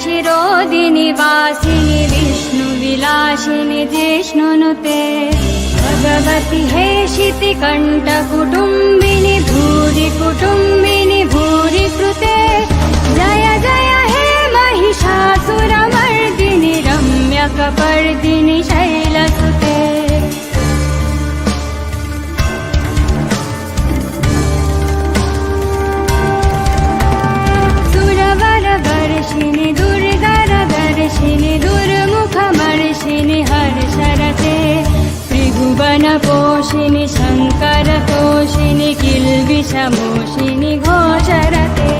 शिरोदिनि वासिनि विष्णुविलासिनि जिष्णुनुते भगवति हेशिति कण्ठकुटुम्बिनि भूरि कुटुम्बिनि भूरि कृते जय जय हे महिषासुरमर्दिनि रम्यकपर्दिनि शैलसुते सुरवरवर्षिणि दुर्धरदर्शिनि दुर्मुखमर्षिणि हर्षरते त्रिभुवनपोषिणि शङ्करतोषिणि किल्बिषमोषिनि घोषरते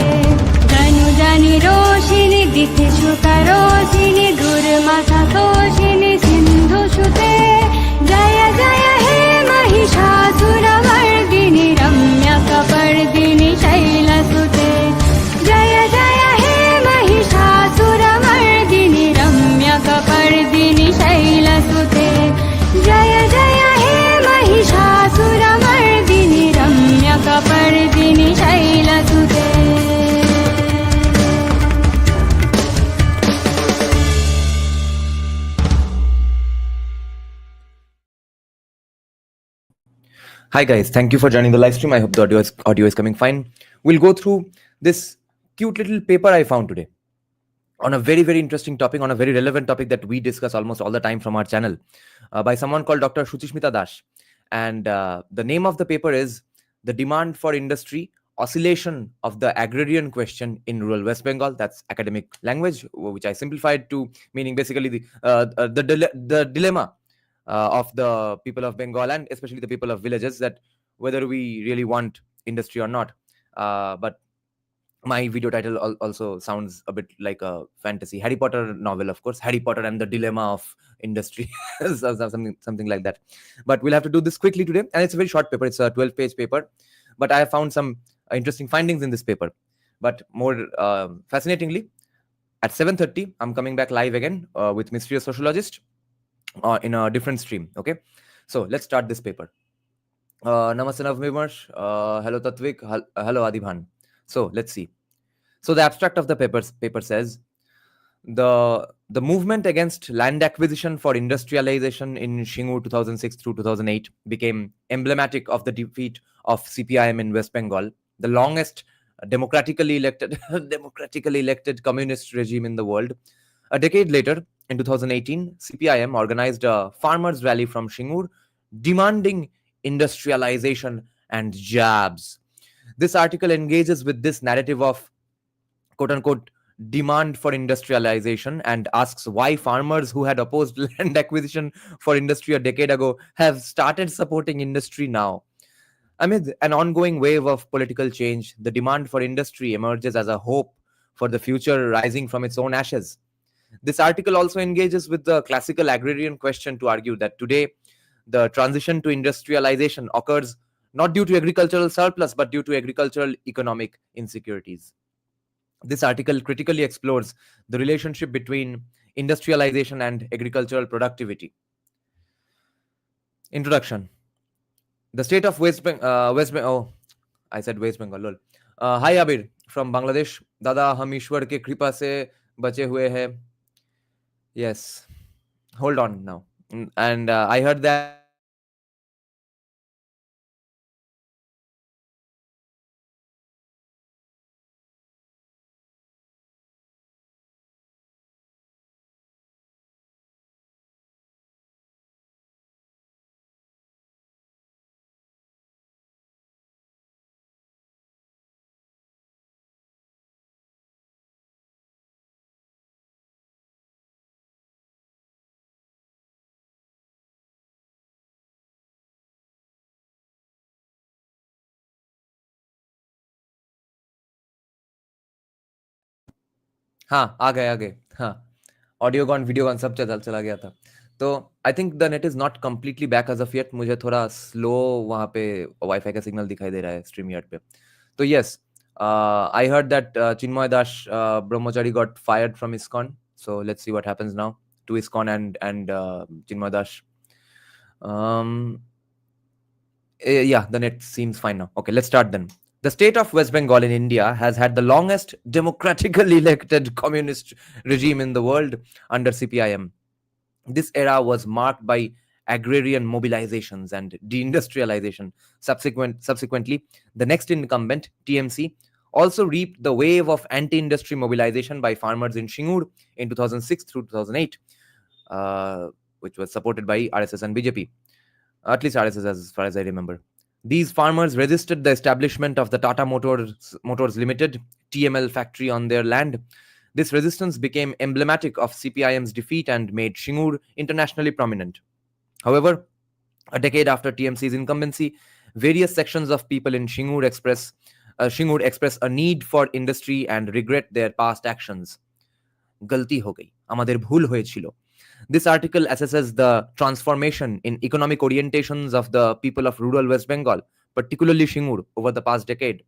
धनुजनि रोषिनि दिथिशुकरोषिनि दुर्मथतोषिनि सिन्धुसुते जय जय हे महिषासुरमर्दिनि रम्यकपर्दिनि शैलसुते जय जय हे महिषासुरमर्दिनि रम्यकपर्दिनि शैलसुते जय जय हे Mahishasuramardini रम्यकपर्दिनि शैलसुते Hi guys, thank you for joining the live stream. I hope the audio is coming fine. We'll go through this cute little paper I found today on a very, very interesting topic, on a very relevant topic that we discuss almost all the time from our channel by someone called Dr. Suchismita Dash. And the name of the paper is The Demand for Industry, Oscillation of the Agrarian Question in Rural West Bengal. That's academic language, which I simplified to meaning basically the dilemma of the people of Bengal and especially the people of villages, that whether we really want industry or not. But my video title also sounds a bit like a fantasy Harry Potter novel, of course, Harry Potter and the Dilemma of Industry, something like that. But we'll have to do this quickly today, and it's a very short paper. It's a 12-page paper, but I have found some interesting findings in this paper. But more fascinatingly, at 7:30, I'm coming back live again with Mysterious Sociologist in a different stream. Okay, so let's start this paper. Namaste Navvimarsh, hello Tatvik, hello Adibhan. So let's see. So the abstract of the paper says the movement against land acquisition for industrialization in Shingur 2006 through 2008 became emblematic of the defeat of CPIM in West Bengal, the longest democratically elected communist regime in the world. A decade later, in 2018, CPIM organized a farmers' rally from Shingur demanding industrialization and jobs. This article engages with this narrative of quote-unquote demand for industrialization and asks why farmers who had opposed land acquisition for industry a decade ago have started supporting industry now. Amid an ongoing wave of political change, the demand for industry emerges as a hope for the future rising from its own ashes. This article also engages with the classical agrarian question to argue that today the transition to industrialization occurs not due to agricultural surplus, but due to agricultural economic insecurities. This article critically explores the relationship between industrialization and agricultural productivity. Introduction. The state of West Bengal, I said West Bengal, lol. Hi Abir from Bangladesh. Dada, hum Ishwar ke kripa se bache hue hai. Yes. Hold on now. And I heard that हाँ आ गए हाँ audio gone video gone सब चला गया था. तो I think the net is not completely back as of yet. मुझे थोड़ा स्लो वहाँ पे वाईफाई का सिग्नल दिखाई दे रहा है स्ट्रीम यार्ड पे. तो yes, I heard that Chinmay Das Brahmachari got fired from ISKCON. So let's see what happens now to ISKCON and Chinmay Das. Yeah, the net seems fine now. Okay, let's start then. The state of West Bengal in India has had the longest democratically elected communist regime in the world under CPIM. This era was marked by agrarian mobilizations and deindustrialization. Subsequently, the next incumbent, TMC, also reaped the wave of anti industry mobilization by farmers in Shingur in 2006 through 2008, uh, which was supported by RSS and BJP, at least RSS as far as I remember. These farmers resisted the establishment of the Tata Motors Limited TML factory on their land. This resistance became emblematic of CPIM's defeat and made Shingur internationally prominent. However, a decade after TMC's incumbency, various sections of people in Shingur express a need for industry and regret their past actions. गलती हो गई, আমাদের ভুল হয়েছিল. This article assesses the transformation in economic orientations of the people of rural West Bengal, particularly Shingur, over the past decade.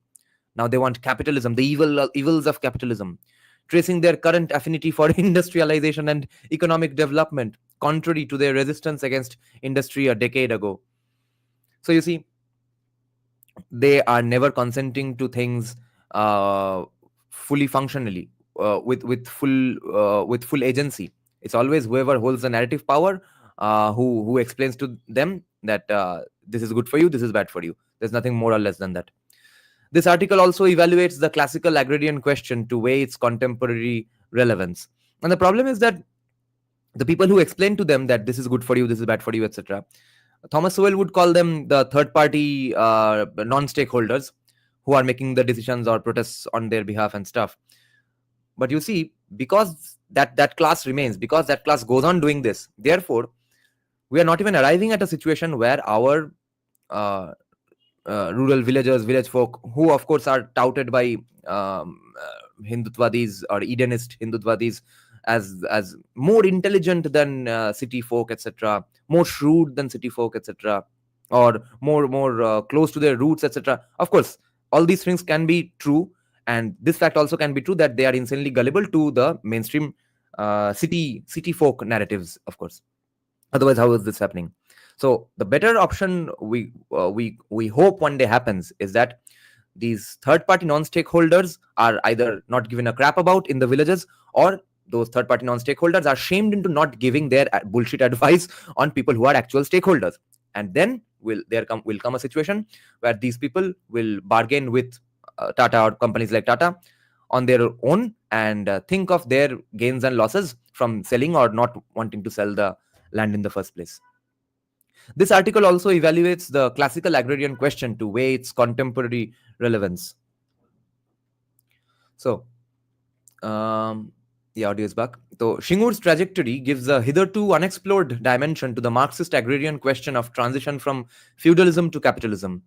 Now they want capitalism, the evils of capitalism, tracing their current affinity for industrialization and economic development, contrary to their resistance against industry a decade ago. So you see, they are never consenting to things fully functionally, with full agency. It's always whoever holds the narrative power who explains to them that this is good for you, this is bad for you. There's nothing more or less than that. This article also evaluates the classical agrarian question to weigh its contemporary relevance. And the problem is that the people who explain to them that this is good for you, this is bad for you, etc., Thomas Sowell would call them the third party non-stakeholders who are making the decisions or protests on their behalf and stuff. But you see, because that class remains, because that class goes on doing this, therefore, we are not even arriving at a situation where our rural villagers, village folk, who of course are touted by Hindutvadis or Edenist Hindutvadis as more intelligent than city folk, etc., more shrewd than city folk, etc., or more close to their roots, etc. Of course, all these things can be true, and this fact also can be true that they are insanely gullible to the mainstream city folk narratives, of course. Otherwise, how is this happening? So the better option we hope one day happens is that these third party non-stakeholders are either not given a crap about in the villages, or those third party non-stakeholders are shamed into not giving their bullshit advice on people who are actual stakeholders. And then will come a situation where these people will bargain with Tata or companies like Tata on their own and think of their gains and losses from selling or not wanting to sell the land in the first place. This article also evaluates the classical agrarian question to weigh its contemporary relevance. So, the audio is back. So, Shingur's trajectory gives a hitherto unexplored dimension to the Marxist agrarian question of transition from feudalism to capitalism.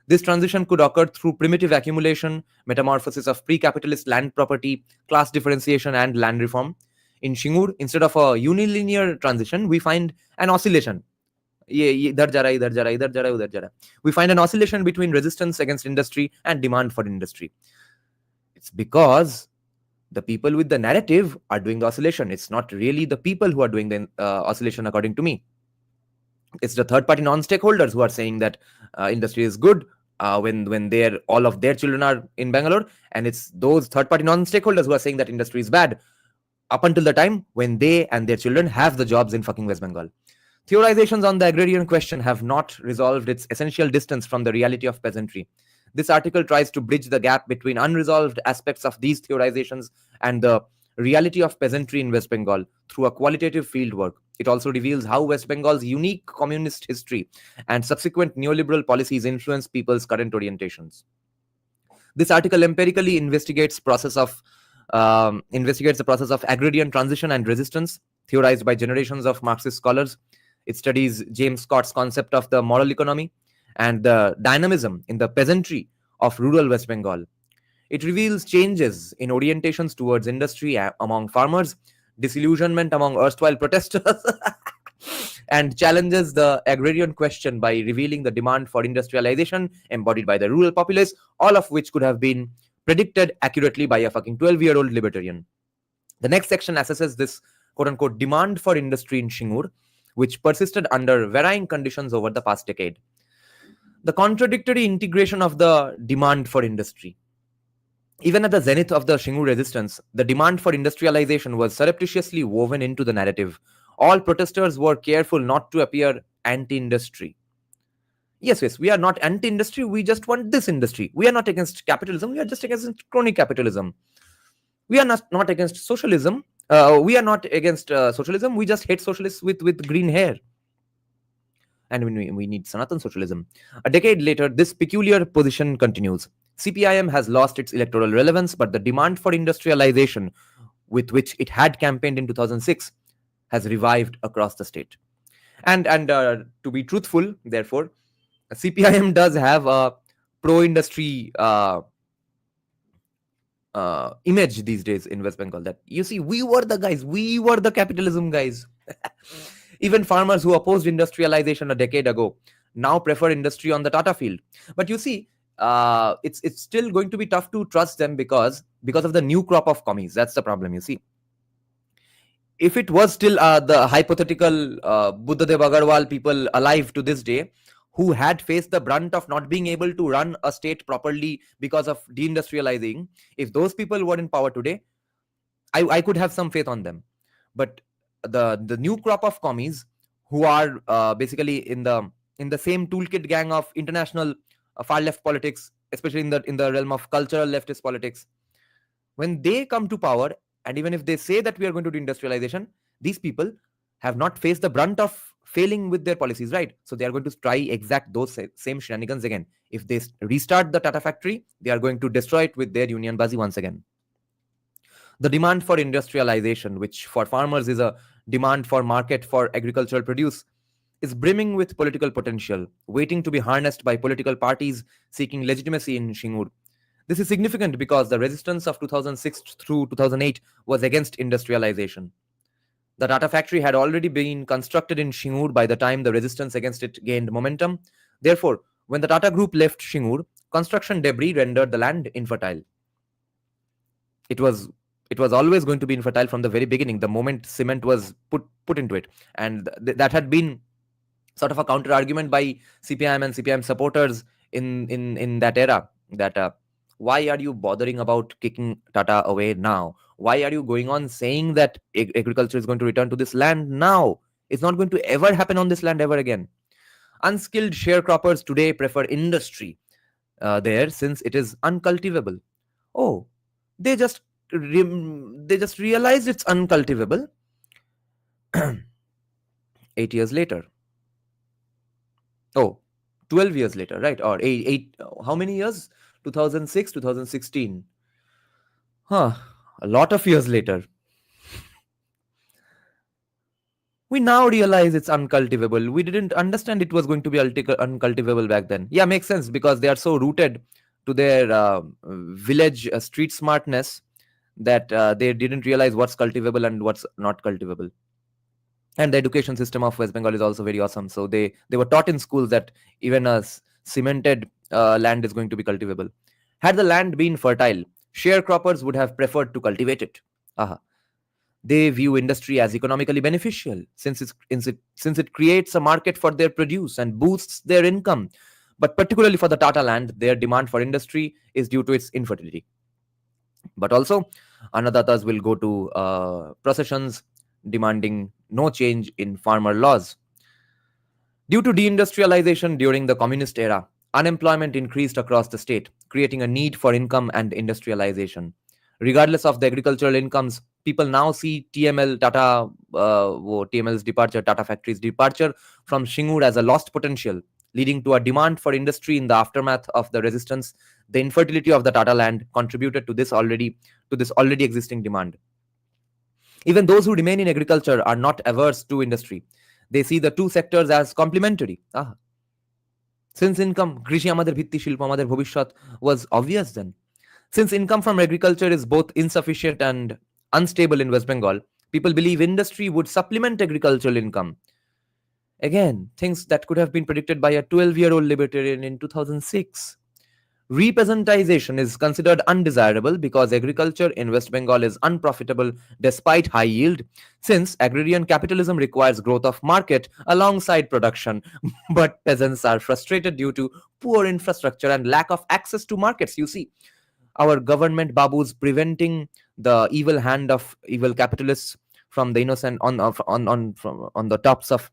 This transition could occur through primitive accumulation, metamorphosis of pre-capitalist land property, class differentiation, and land reform. In Shingur, instead of a unilinear transition, we find an oscillation. We find an oscillation between resistance against industry and demand for industry. It's because the people with the narrative are doing the oscillation. It's not really the people who are doing the oscillation, according to me. It's the third party non-stakeholders who are saying that industry is good when all of their children are in Bangalore, and it's those third party non-stakeholders who are saying that industry is bad up until the time when they and their children have the jobs in fucking West Bengal. Theorizations on the agrarian question have not resolved its essential distance from the reality of peasantry. This article tries to bridge the gap between unresolved aspects of these theorizations and the reality of peasantry in West Bengal through a qualitative fieldwork. It also reveals how West Bengal's unique communist history and subsequent neoliberal policies influence people's current orientations. This article empirically investigates the process of agrarian transition and resistance, theorized by generations of Marxist scholars. It studies James Scott's concept of the moral economy and the dynamism in the peasantry of rural West Bengal. It reveals changes in orientations towards industry among farmers, disillusionment among erstwhile protesters, and challenges the agrarian question by revealing the demand for industrialization embodied by the rural populace, all of which could have been predicted accurately by a fucking 12-year-old libertarian. The next section assesses this quote-unquote demand for industry in Shingur, which persisted under varying conditions over the past decade. the contradictory integration of the demand for industry. Even at the zenith of the Shingu resistance, the demand for industrialization was surreptitiously woven into the narrative. All protesters were careful not to appear anti-industry. Yes, we are not anti-industry, we just want this industry. We are not against capitalism, we are just against crony capitalism. We are not against socialism. We are not against socialism, we just hate socialists with green hair. And we need Sanatan socialism. A decade later, this peculiar position continues. CPIM has lost its electoral relevance, but the demand for industrialization with which it had campaigned in 2006 has revived across the state. And to be truthful, therefore, CPIM does have a pro-industry image these days in West Bengal, that you see, we were the guys, we were the capitalism guys. Even farmers who opposed industrialization a decade ago now prefer industry on the Tata field. But you see, it's still going to be tough to trust them because of the new crop of commies. That's the problem, you see. If it was still the hypothetical Buddhadev Agarwal people alive to this day, who had faced the brunt of not being able to run a state properly because of deindustrializing, if those people were in power today, I could have some faith on them. But the new crop of commies who are basically in the same toolkit gang of international far left politics, especially in the realm of cultural leftist politics, when they come to power, and even if they say that we are going to do industrialization, these people have not faced the brunt of failing with their policies, right? So they are going to try exact those same shenanigans again. If they restart the Tata factory, they are going to destroy it with their union bazi once again. The demand for industrialization, which for farmers is a demand for market for agricultural produce, is brimming with political potential, waiting to be harnessed by political parties seeking legitimacy in Shingur. This is significant because the resistance of 2006 through 2008 was against industrialization. The Tata factory had already been constructed in Shingur by the time the resistance against it gained momentum. Therefore, when the Tata group left Shingur, construction debris rendered the land infertile. It was always going to be infertile from the very beginning, the moment cement was put into it. And that had been sort of a counter argument by CPIM and CPIM supporters in that era, that why are you bothering about kicking Tata away now? Why are you going on saying that agriculture is going to return to this land now? It's not going to ever happen on this land ever again. Unskilled sharecroppers today prefer industry there since it is uncultivable. Oh, they just realized it's uncultivable 8 years later. Oh, 12 years later, right? Or eight how many years? 2006, 2016. A lot of years later. We now realize it's uncultivable. We didn't understand it was going to be uncultivable back then. Yeah, makes sense, because they are so rooted to their village street smartness that they didn't realize what's cultivable and what's not cultivable. And the education system of West Bengal is also very awesome. So they were taught in schools that even a cemented land is going to be cultivable. Had the land been fertile, sharecroppers would have preferred to cultivate it. They view industry as economically beneficial since it creates a market for their produce and boosts their income. But particularly for the Tata land, their demand for industry is due to its infertility. But also, Annadatas will go to processions demanding no change in farmer laws. Due to deindustrialization during the communist era, unemployment increased across the state, creating a need for income and industrialization. Regardless of the agricultural incomes, people now see TML's departure, Tata Factory's departure from Shingur as a lost potential, leading to a demand for industry in the aftermath of the resistance. The infertility of the Tata land contributed to this already existing demand. Even those who remain in agriculture are not averse to industry. They see the two sectors as complementary. Since income, Krishi amader bhitti shilpo amader bhobishot, was obvious then. Since income from agriculture is both insufficient and unstable in West Bengal, people believe industry would supplement agricultural income. Again, things that could have been predicted by a 12-year-old libertarian in 2006. Representation is considered undesirable because agriculture in West Bengal is unprofitable despite high yield, since agrarian capitalism requires growth of market alongside production. But peasants are frustrated due to poor infrastructure and lack of access to markets. You see, our government babus preventing the evil hand of evil capitalists from the innocent on the tops of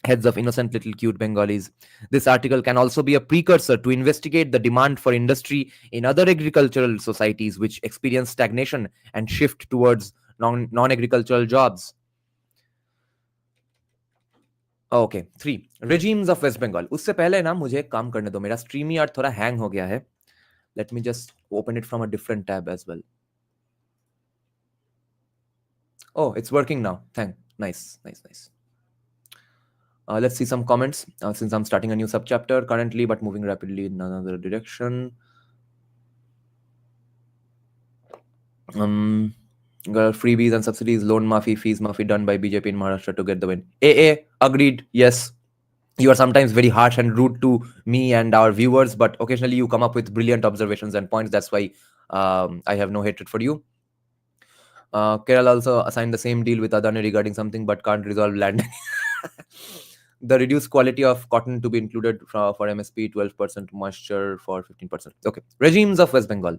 heads of innocent little cute Bengalis. This article can also be a precursor to investigate the demand for industry in other agricultural societies which experience stagnation and shift towards non-agricultural jobs. Okay 3 regimes of West Bengal. उससे पहले ना मुझे एक काम करने दो, मेरा stream yard थोड़ा हैंग हो गया है. Let me just open it from a different tab as well. Oh, it's working now. Nice. Let's see some comments since I'm starting a new subchapter currently, but moving rapidly in another direction. Freebies and subsidies, loan mafi, fees mafi done by BJP in Maharashtra to get the win. AA, agreed. Yes. You are sometimes very harsh and rude to me and our viewers, but occasionally you come up with brilliant observations and points. That's why I have no hatred for you. Kerala also assigned the same deal with Adani regarding something but can't resolve land. The reduced quality of cotton to be included for MSP, 12% moisture for 15%. Okay. Regimes of West Bengal.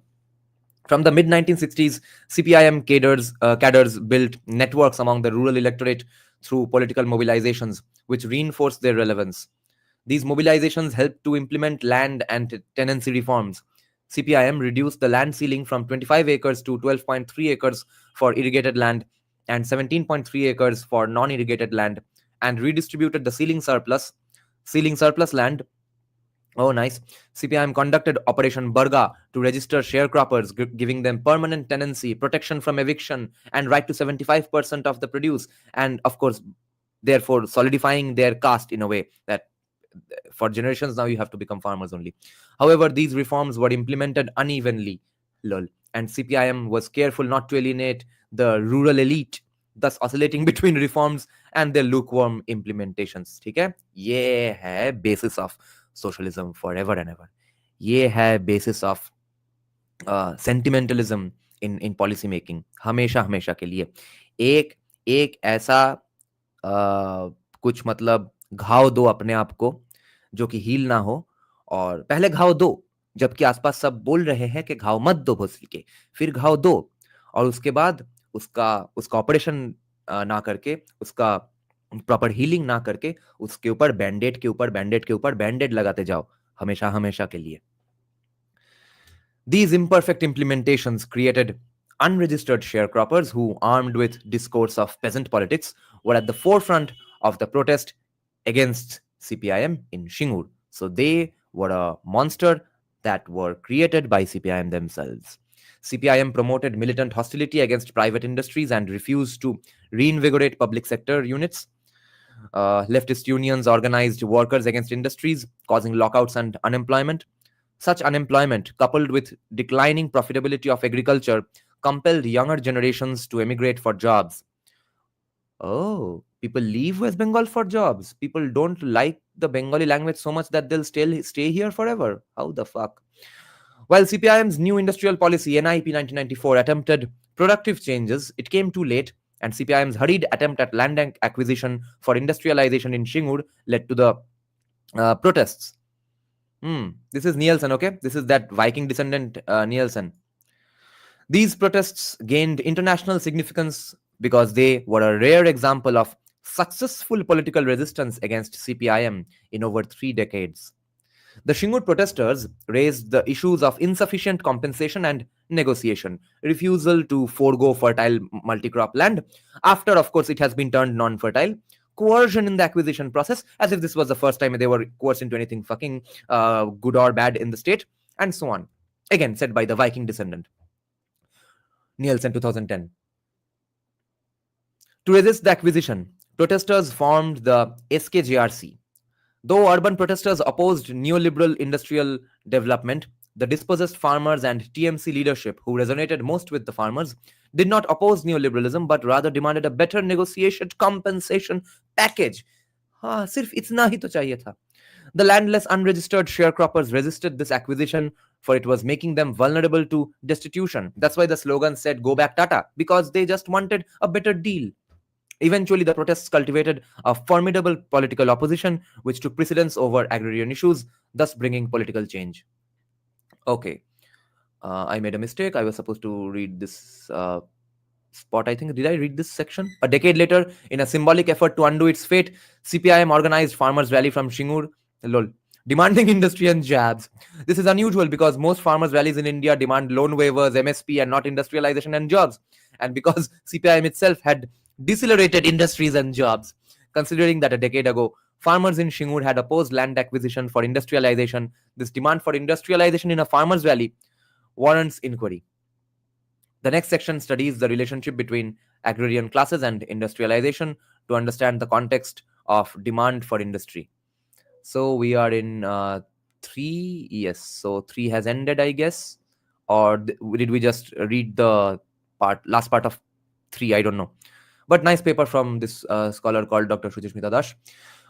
From the mid-1960s, CPIM cadres built networks among the rural electorate through political mobilizations, which reinforced their relevance. These mobilizations helped to implement land and tenancy reforms. CPIM reduced the land ceiling from 25 acres to 12.3 acres for irrigated land and 17.3 acres for non-irrigated land, and redistributed the ceiling surplus land. Oh, nice. CPIM conducted Operation Burga to register sharecroppers, giving them permanent tenancy, protection from eviction, and right to 75% of the produce. And of course, therefore, solidifying their caste in a way that for generations now you have to become farmers only. However, these reforms were implemented unevenly, lol, and CPIM was careful not to alienate the rural elite, thus oscillating between reforms and their lukewarm implementations. ठीक है, ये है basis of socialism forever and ever. ये है basis of sentimentalism in policy making. हमेशा के लिए एक ऐसा कुछ मतलब घाव दो अपने आप को जो कि हील ना हो, और पहले घाव दो जबकि आसपास सब बोल रहे हैं कि घाव मत दो भोसड़ी के, फिर घाव दो और उसके बाद उसका ऑपरेशन ना करके, उसका प्रॉपर हीलिंग ना करके, उसके ऊपर बैंडेड लगाते जाओ हमेशा के लिए. These imperfect implementations created unregistered sharecroppers who, armed with discourse of peasant politics, were at the forefront of the protest against CPIM in Shingur. So they were a monster that were created by CPIM themselves. CPIM promoted militant hostility against private industries and refused to reinvigorate public sector units. Leftist unions organized workers against industries, causing lockouts and unemployment. Such unemployment, coupled with declining profitability of agriculture, compelled younger generations to emigrate for jobs. Oh, people leave West Bengal for jobs. People don't like the Bengali language so much that they'll stay here forever. How the fuck? While CPIM's new industrial policy, NIP 1994, attempted productive changes, it came too late, and CPIM's hurried attempt at land acquisition for industrialization in Shingur led to the protests. This is Nielsen, okay? This is that Viking descendant Nielsen. These protests gained international significance because they were a rare example of successful political resistance against CPIM in over 3 decades. The Shingur protesters raised the issues of insufficient compensation and negotiation, refusal to forego fertile multi-crop land, after, of course, it has been turned non-fertile, coercion in the acquisition process, as if this was the first time they were coerced into anything fucking good or bad in the state, and so on. Again, said by the Viking descendant. Nielsen, 2010. To resist the acquisition, protesters formed the SKJRC. Though urban protesters opposed neoliberal industrial development, the dispossessed farmers and TMC leadership, who resonated most with the farmers, did not oppose neoliberalism but rather demanded a better negotiated compensation package. सिर्फ इतना ही तो चाहिए था. The landless, unregistered sharecroppers resisted this acquisition, for it was making them vulnerable to destitution. That's why the slogan said, "Go back, Tata," because they just wanted a better deal. Eventually, the protests cultivated a formidable political opposition, which took precedence over agrarian issues, thus bringing political change. Okay, I made a mistake. I was supposed to read this spot, I think. Did I read this section? A decade later, in a symbolic effort to undo its fate, CPIM organized farmers' rally from Shingur, lol, demanding industry and jabs. This is unusual because most farmers' rallies in India demand loan waivers, MSP, and not industrialization and jobs. And because CPIM itself had decelerated industries and jobs. Considering that a decade ago, farmers in Shingur had opposed land acquisition for industrialization, this demand for industrialization in a farmers' rally warrants inquiry. The next section studies the relationship between agrarian classes and industrialization to understand the context of demand for industry. So we are in 3. Yes, so 3 has ended, I guess. Or did we just read the last part of 3? I don't know. But nice paper from this scholar called Dr. Suchismita Das.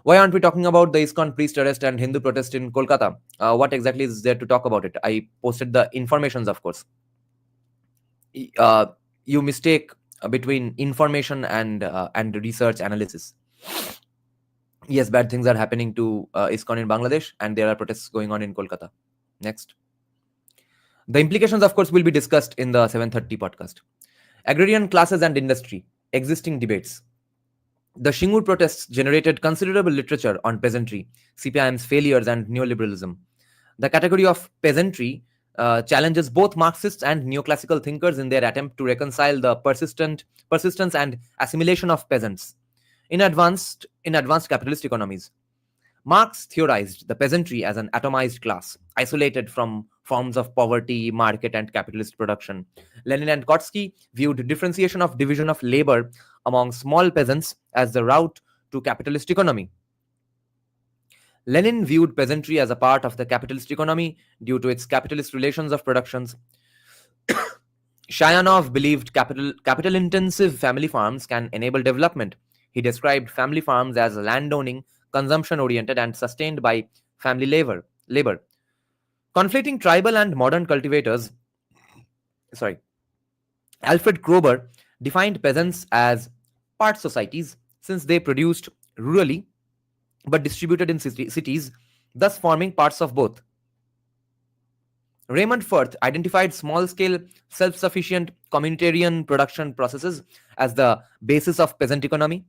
Why aren't we talking about the ISKCON priest arrest and Hindu protest in Kolkata? What exactly is there to talk about it? I posted the informations, of course. You mistake between information and research analysis. Yes, bad things are happening to ISKCON in Bangladesh, and there are protests going on in Kolkata. Next. The implications, of course, will be discussed in the 7:30 podcast. Agrarian classes and industry, existing debates. The Shingur protests generated considerable literature on peasantry, CPIM's failures, and neoliberalism. The category of peasantry challenges both Marxists and neoclassical thinkers in their attempt to reconcile the persistence and assimilation of peasants in advanced capitalist economies. Marx theorized the peasantry as an atomized class, isolated from forms of poverty, market, and capitalist production. Lenin and Kautsky viewed differentiation of division of labor among small peasants as the route to capitalist economy. Lenin viewed peasantry as a part of the capitalist economy due to its capitalist relations of productions. Shayanov believed capital-intensive family farms can enable development. He described family farms as landowning, consumption-oriented, and sustained by family labor. Conflating tribal and modern cultivators, Alfred Kroeber defined peasants as part societies since they produced rurally but distributed in cities, thus forming parts of both. Raymond Firth identified small-scale, self-sufficient communitarian production processes as the basis of peasant economy.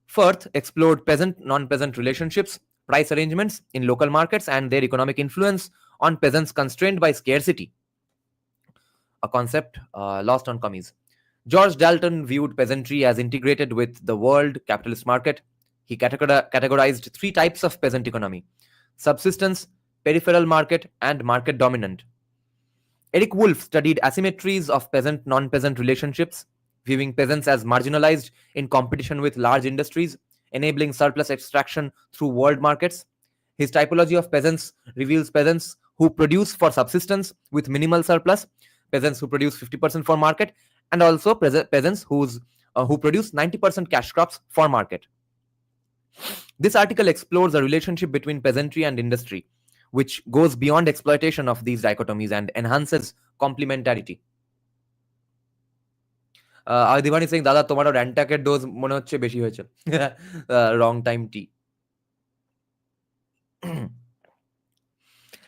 Firth explored peasant-non-peasant relationships, price arrangements in local markets, and their economic influence on peasants constrained by scarcity, a concept lost on commies. George Dalton viewed peasantry as integrated with the world capitalist market. He categorized 3 types of peasant economy: subsistence, peripheral market, and market dominant. Eric Wolf studied asymmetries of peasant-non-peasant relationships, viewing peasants as marginalized in competition with large industries, enabling surplus extraction through world markets. His typology of peasants reveals peasants who produce for subsistence with minimal surplus, peasants who produce 50% for market, and also peasants who produce 90% cash crops for market. This article explores the relationship between peasantry and industry, which goes beyond exploitation of these dichotomies and enhances complementarity. Divani saying, Dada, tomorrow Rantaket dose mone hocche beshi hoyeche. Wrong time T. And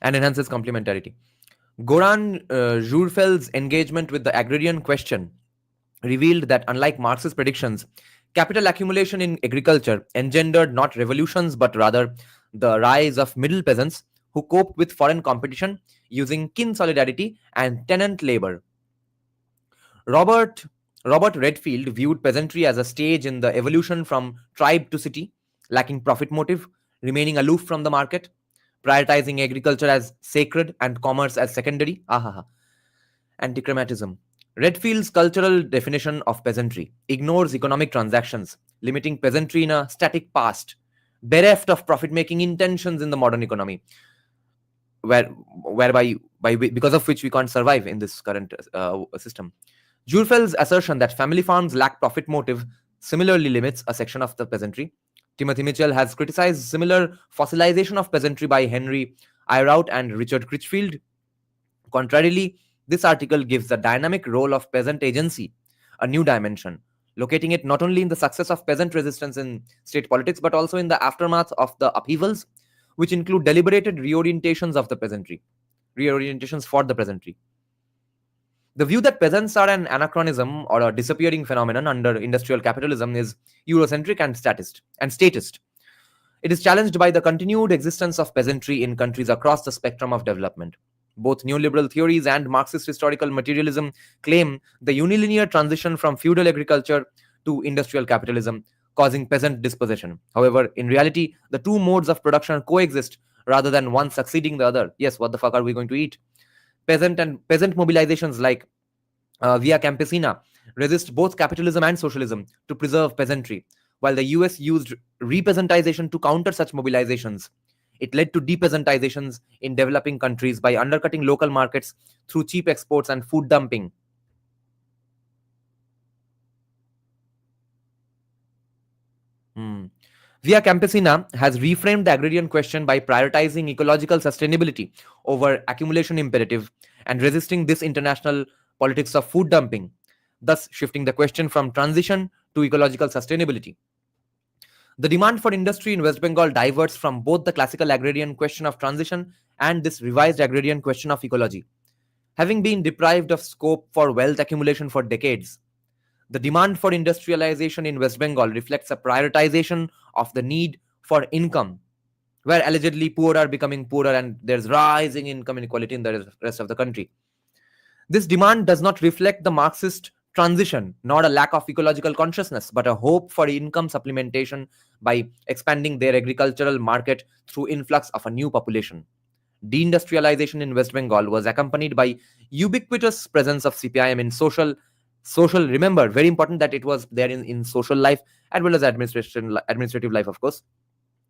enhances complementarity. Goran Zurfel's engagement with the agrarian question revealed that, unlike Marx's predictions, capital accumulation in agriculture engendered not revolutions but rather the rise of middle peasants who coped with foreign competition using kin solidarity and tenant labor. Robert Redfield viewed peasantry as a stage in the evolution from tribe to city, lacking profit motive, remaining aloof from the market, prioritizing agriculture as sacred and commerce as secondary. Anti-chromatism. Redfield's cultural definition of peasantry ignores economic transactions, limiting peasantry in a static past, bereft of profit-making intentions in the modern economy, because of which we can't survive in this current system. Zurfel's assertion that family farms lack profit motive similarly limits a section of the peasantry. Timothy Mitchell has criticized similar fossilization of peasantry by Henry Eyraud and Richard Critchfield. Contrarily, this article gives the dynamic role of peasant agency a new dimension, locating it not only in the success of peasant resistance in state politics but also in the aftermath of the upheavals, which include deliberated reorientations of the peasantry, reorientations for the peasantry. The view that peasants are an anachronism or a disappearing phenomenon under industrial capitalism is Eurocentric and statist. It is challenged by the continued existence of peasantry in countries across the spectrum of development. Both neoliberal theories and Marxist historical materialism claim the unilinear transition from feudal agriculture to industrial capitalism, causing peasant dispossession. However, in reality, the two modes of production coexist rather than one succeeding the other. Yes, what the fuck are we going to eat? Peasant mobilizations like Via Campesina resist both capitalism and socialism to preserve peasantry, while the US used repeasantization to counter such mobilizations. It led to depeasantizations in developing countries by undercutting local markets through cheap exports and food dumping. Via Campesina has reframed the agrarian question by prioritizing ecological sustainability over accumulation imperative and resisting this international politics of food dumping, thus shifting the question from transition to ecological sustainability. The demand for industry in West Bengal diverts from both the classical agrarian question of transition and this revised agrarian question of ecology. Having been deprived of scope for wealth accumulation for decades, the demand for industrialization in West Bengal reflects a prioritization of the need for income, where allegedly poor are becoming poorer and there's rising income inequality in the rest of the country. This demand does not reflect the Marxist transition, nor a lack of ecological consciousness, but a hope for income supplementation by expanding their agricultural market through influx of a new population. Deindustrialization in West Bengal was accompanied by ubiquitous presence of CPIM in social, remember, very important that it was there in social life as well as administrative life, of course,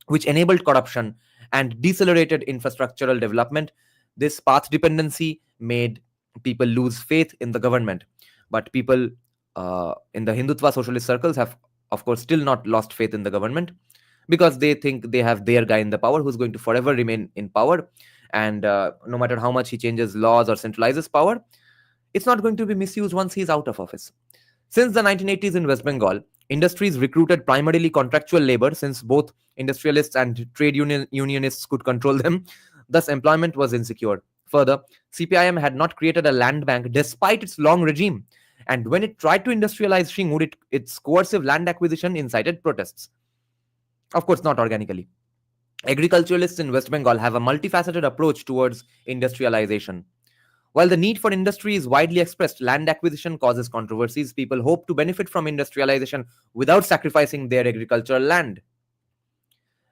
which enabled corruption and decelerated infrastructural development. This path dependency made people lose faith in the government. But people in the Hindutva socialist circles have, of course, still not lost faith in the government because they think they have their guy in the power who's going to forever remain in power. And no matter how much he changes laws or centralizes power, it's not going to be misused once he's out of office. Since the 1980s in West Bengal, industries recruited primarily contractual labor since both industrialists and trade unionists could control them. Thus, employment was insecure. Further, CPIM had not created a land bank despite its long regime. And when it tried to industrialize Shingur, its coercive land acquisition incited protests. Of course, not organically. Agriculturalists in West Bengal have a multifaceted approach towards industrialization. While the need for industry is widely expressed, land acquisition causes controversies. People hope to benefit from industrialization without sacrificing their agricultural land.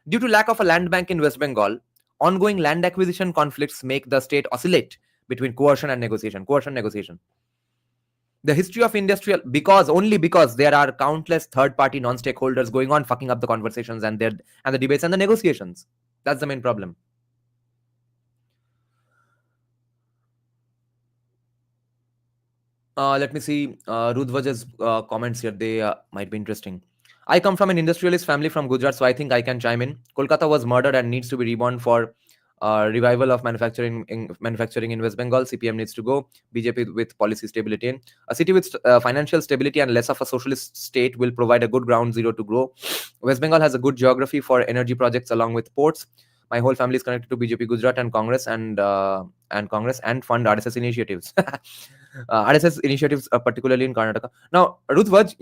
Due to lack of a land bank in West Bengal, ongoing land acquisition conflicts make the state oscillate between coercion and negotiation. The history of industrial, only because there are countless third-party non-stakeholders going on fucking up the conversations and the debates and the negotiations. That's the main problem. Let me see Rudhwaj's comments here. They might be interesting. I come from an industrialist family from Gujarat, so I think I can chime in. Kolkata was murdered and needs to be reborn for revival of manufacturing in West Bengal. CPM needs to go. BJP with policy stability. A city with financial stability and less of a socialist state will provide a good ground zero to grow. West Bengal has a good geography for energy projects along with ports. My whole family is connected to BJP Gujarat and Congress and fund RSS initiatives. RSS initiatives, particularly in Karnataka. Now, Ruthvaj,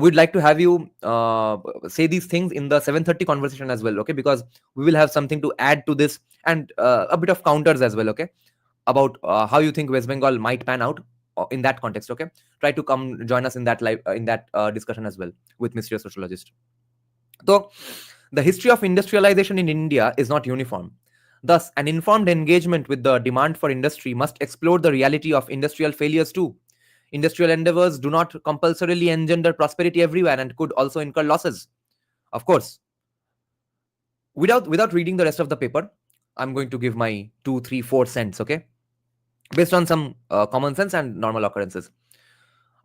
we'd like to have you say these things in the 7:30 conversation as well, okay? Because we will have something to add to this and a bit of counters as well, okay? About how you think West Bengal might pan out in that context, okay? Try to come join us in that discussion as well with Mr. Sociologist. So, the history of industrialization in India is not uniform. Thus, an informed engagement with the demand for industry must explore the reality of industrial failures too. Industrial endeavors do not compulsorily engender prosperity everywhere and could also incur losses. Of course, without reading the rest of the paper, I'm going to give my 2, 3, 4 cents, okay? Based on some common sense and normal occurrences.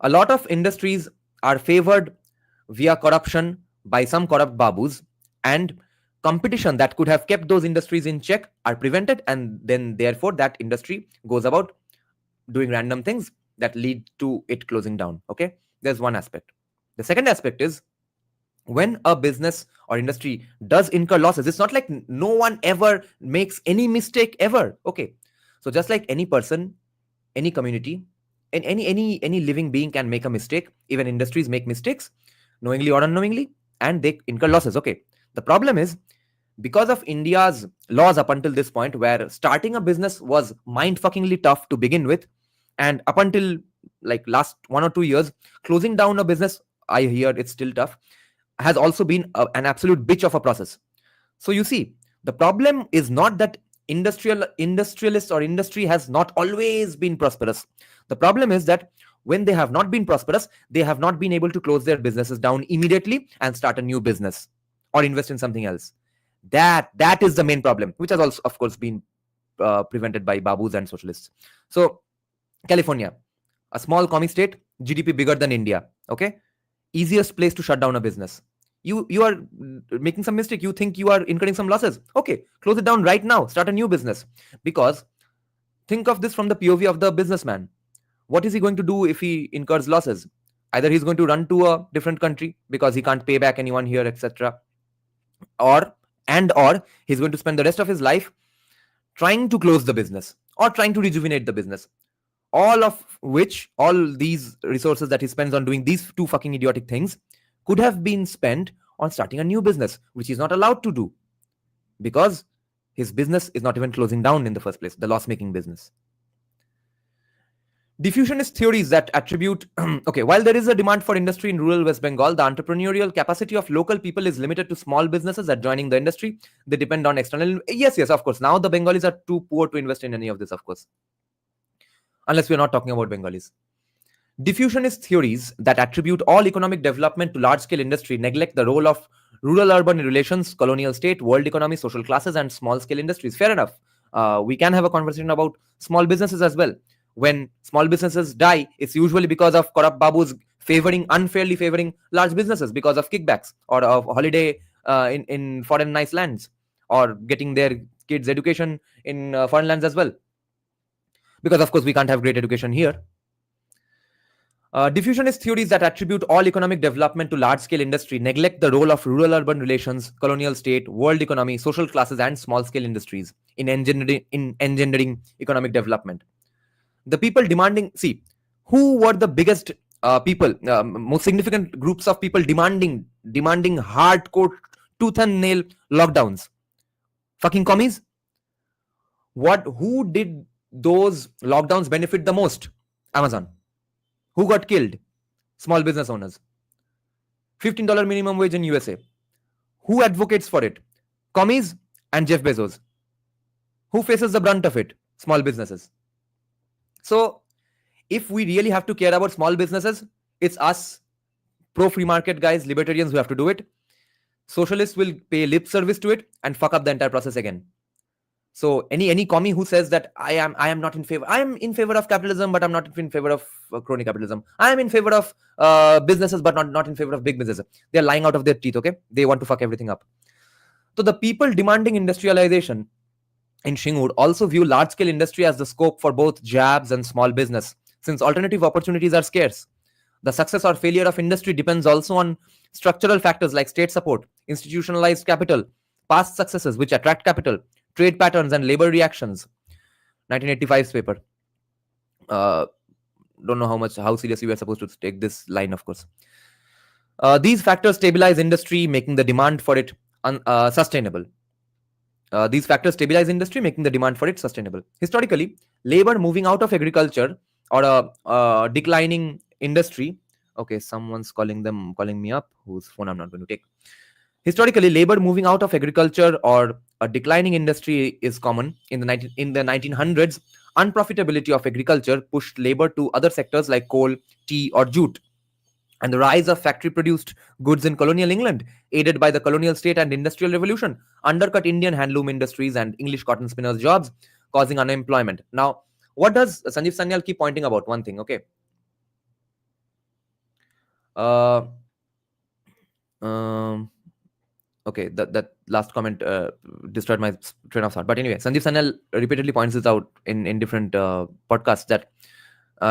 A lot of industries are favored via corruption by some corrupt babus, and competition that could have kept those industries in check are prevented, and then therefore that industry goes about doing random things that lead to it closing down. Okay, there's one aspect. The second aspect is, when a business or industry does incur losses, it's not like no one ever makes any mistake ever. Okay, so just like any person, any community, and any living being can make a mistake, even industries make mistakes knowingly or unknowingly, and they incur losses. Okay, the problem is, because of India's laws up until this point, where starting a business was mind fuckingly tough to begin with, and up until like last 1 or 2 years, closing down a business, I hear it's still tough, has also been an absolute bitch of a process. So you see, the problem is not that industrialist or industry has not always been prosperous. The problem is that when they have not been prosperous, they have not been able to close their businesses down immediately and start a new business or invest in something else. That is the main problem, which has also, of course, been prevented by babus and socialists. So California, a small commie state, GDP bigger than India. Okay, easiest place to shut down a business. You are making some mistake, you think you are incurring some losses. Okay, close it down right now, start a new business. Because think of this from the POV of the businessman. What is he going to do if he incurs losses? Either he's going to run to a different country because he can't pay back anyone here, etc., or he's going to spend the rest of his life trying to close the business or trying to rejuvenate the business, all these resources that he spends on doing these two fucking idiotic things could have been spent on starting a new business, which he's not allowed to do because his business is not even closing down in the first place, the loss-making business. Diffusionist theories that attribute okay, while there is a demand for industry in rural West Bengal, the entrepreneurial capacity of local people is limited to small businesses at joining the industry. They depend on external. Yes, of course. Now the Bengalis are too poor to invest in any of this, of course. Unless we're not talking about Bengalis. Diffusionist theories that attribute all economic development to large-scale industry neglect the role of rural-urban relations, colonial state, world economy, social classes, and small-scale industries. Fair enough. We can have a conversation about small businesses as well. When small businesses die, it's usually because of corrupt babus unfairly favoring large businesses because of kickbacks or of holiday in foreign nice lands, or getting their kids education in foreign lands as well. Because of course we can't have great education here. Diffusionist theories that attribute all economic development to large-scale industry neglect the role of rural-urban relations, colonial state, world economy, social classes, and small-scale industries in engendering economic development. The people demanding, who were the biggest people, most significant groups of people demanding hardcore tooth and nail lockdowns? Fucking commies. Who did those lockdowns benefit the most? Amazon. Who got killed? Small business owners. $15 minimum wage in USA. Who advocates for it? Commies and Jeff Bezos. Who faces the brunt of it? Small businesses. So if we really have to care about small businesses, it's us pro-free market guys, libertarians, who have to do it. Socialists will pay lip service to it and fuck up the entire process again. So any commie who says that I am not in favor, I am in favor of capitalism, but I'm not in favor of crony capitalism. I am in favor of businesses, but not in favor of big businesses. They're lying out of their teeth. Okay, they want to fuck everything up. So the people demanding industrialization in Shingur also view large-scale industry as the scope for both jabs and small business, since alternative opportunities are scarce. The success or failure of industry depends also on structural factors like state support, institutionalized capital, past successes which attract capital, trade patterns, and labor reactions. 1985's paper. Don't know how seriously we are supposed to take this line, of course. These factors stabilize industry, making the demand for it sustainable. Historically, labor moving out of agriculture or a declining industry. Okay, someone's calling me up, whose phone I'm not going to take. Historically, labor moving out of agriculture or a declining industry is common. In the 1900s, unprofitability of agriculture pushed labor to other sectors like coal, tea, or jute. And the rise of factory-produced goods in colonial England, aided by the colonial state and industrial revolution, undercut Indian handloom industries and English cotton spinners' jobs, causing unemployment. Now, what does Sanjeev Sanyal keep pointing about? One thing, okay. Um, okay, that last comment destroyed my train of thought. But anyway, Sanjeev Sanel repeatedly points this out in different podcasts that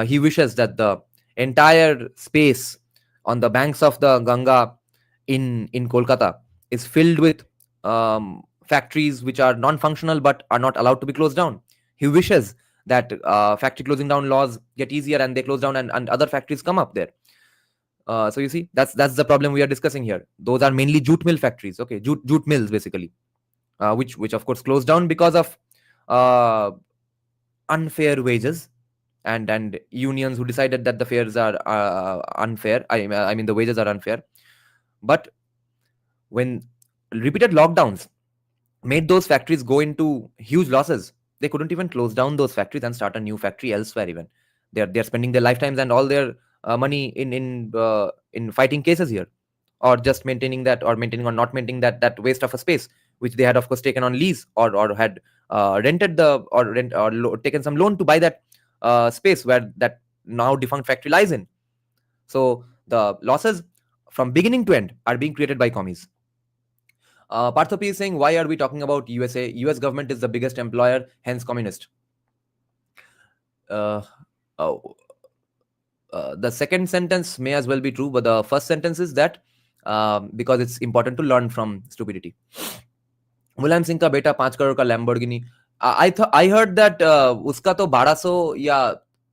he wishes that the entire space on the banks of the Ganga in Kolkata is filled with factories which are non-functional but are not allowed to be closed down. He wishes that factory closing down laws get easier and they close down and other factories come up there. So you see, that's the problem we are discussing here. Those are mainly jute mill factories, okay, jute mills basically, which of course closed down because of uh, unfair wages and unions who decided that the fares are unfair. I mean the wages are unfair. But when repeated lockdowns made those factories go into huge losses, they couldn't even close down those factories and start a new factory elsewhere. Even they're spending their lifetimes and all their money in fighting cases here, or just maintaining that, or maintaining or not maintaining that waste of a space which they had of course taken on lease, or had rented the or rent or taken some loan to buy that space where that now defunct factory lies in. So the losses from beginning to end are being created by commies. Parthopi is saying, why are we talking about USA? US government is the biggest employer, hence communist. Uh, oh, the second sentence may as well be true, but the first sentence is that because it's important to learn from stupidity. Mulayam Singh का बेटा 5 करोड़ का Lamborghini. I heard that उसका तो 1200 या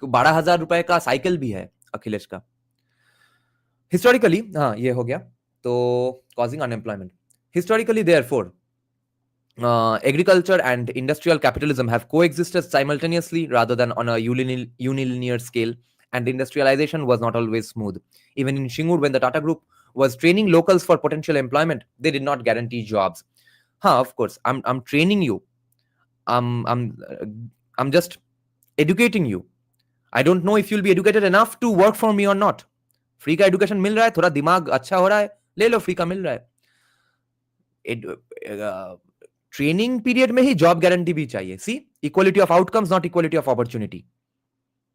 12,000 रुपए का cycle भी है अखिलेश का. हिस्टोरिकली हाँ ये हो गया. तो causing unemployment. Historically, therefore, agriculture and industrial capitalism have coexisted simultaneously rather than on a unilinear scale, and industrialization was not always smooth. Even in Shingur, when the Tata Group was training locals for potential employment, they did not guarantee jobs. Of course, I'm training you. I'm just educating you. I don't know if you'll be educated enough to work for me or not. Free का education मिल रहा है, थोड़ा दिमाग अच्छा हो रहा है, ले लो, फ्री का मिल रहा है. ट्रेनिंग पीरियड में ही जॉब गारंटी भी चाहिए. See, equality of outcomes not equality of opportunity.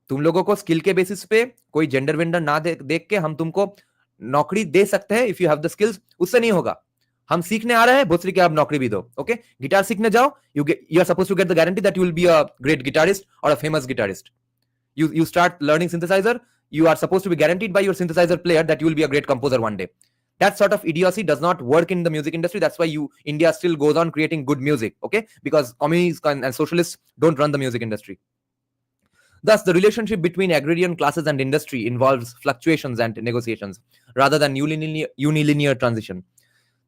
तुम लोगों को स्किल के बेसिस पे कोई जेंडर वेंडर ना देख के हम तुमको नौकरी दे सकते हैं if you have the skills. उससे नहीं होगा. हम सीखने आ रहे हैं, भोसरी के आप नौकरी भी दो. ओके, गिटार सीखने जाओ, you are suppose to get the guarantee that you will be a great guitarist or a famous guitarist. You start learning synthesizer, you are supposed to be guaranteed by your synthesizer player that you will be a great composer one day. That sort of idiocy does not work in the music industry. That's why India still goes on creating good music, okay? Because communists and socialists don't run the music industry. Thus, the relationship between agrarian classes and industry involves fluctuations and negotiations rather than unilinear transition.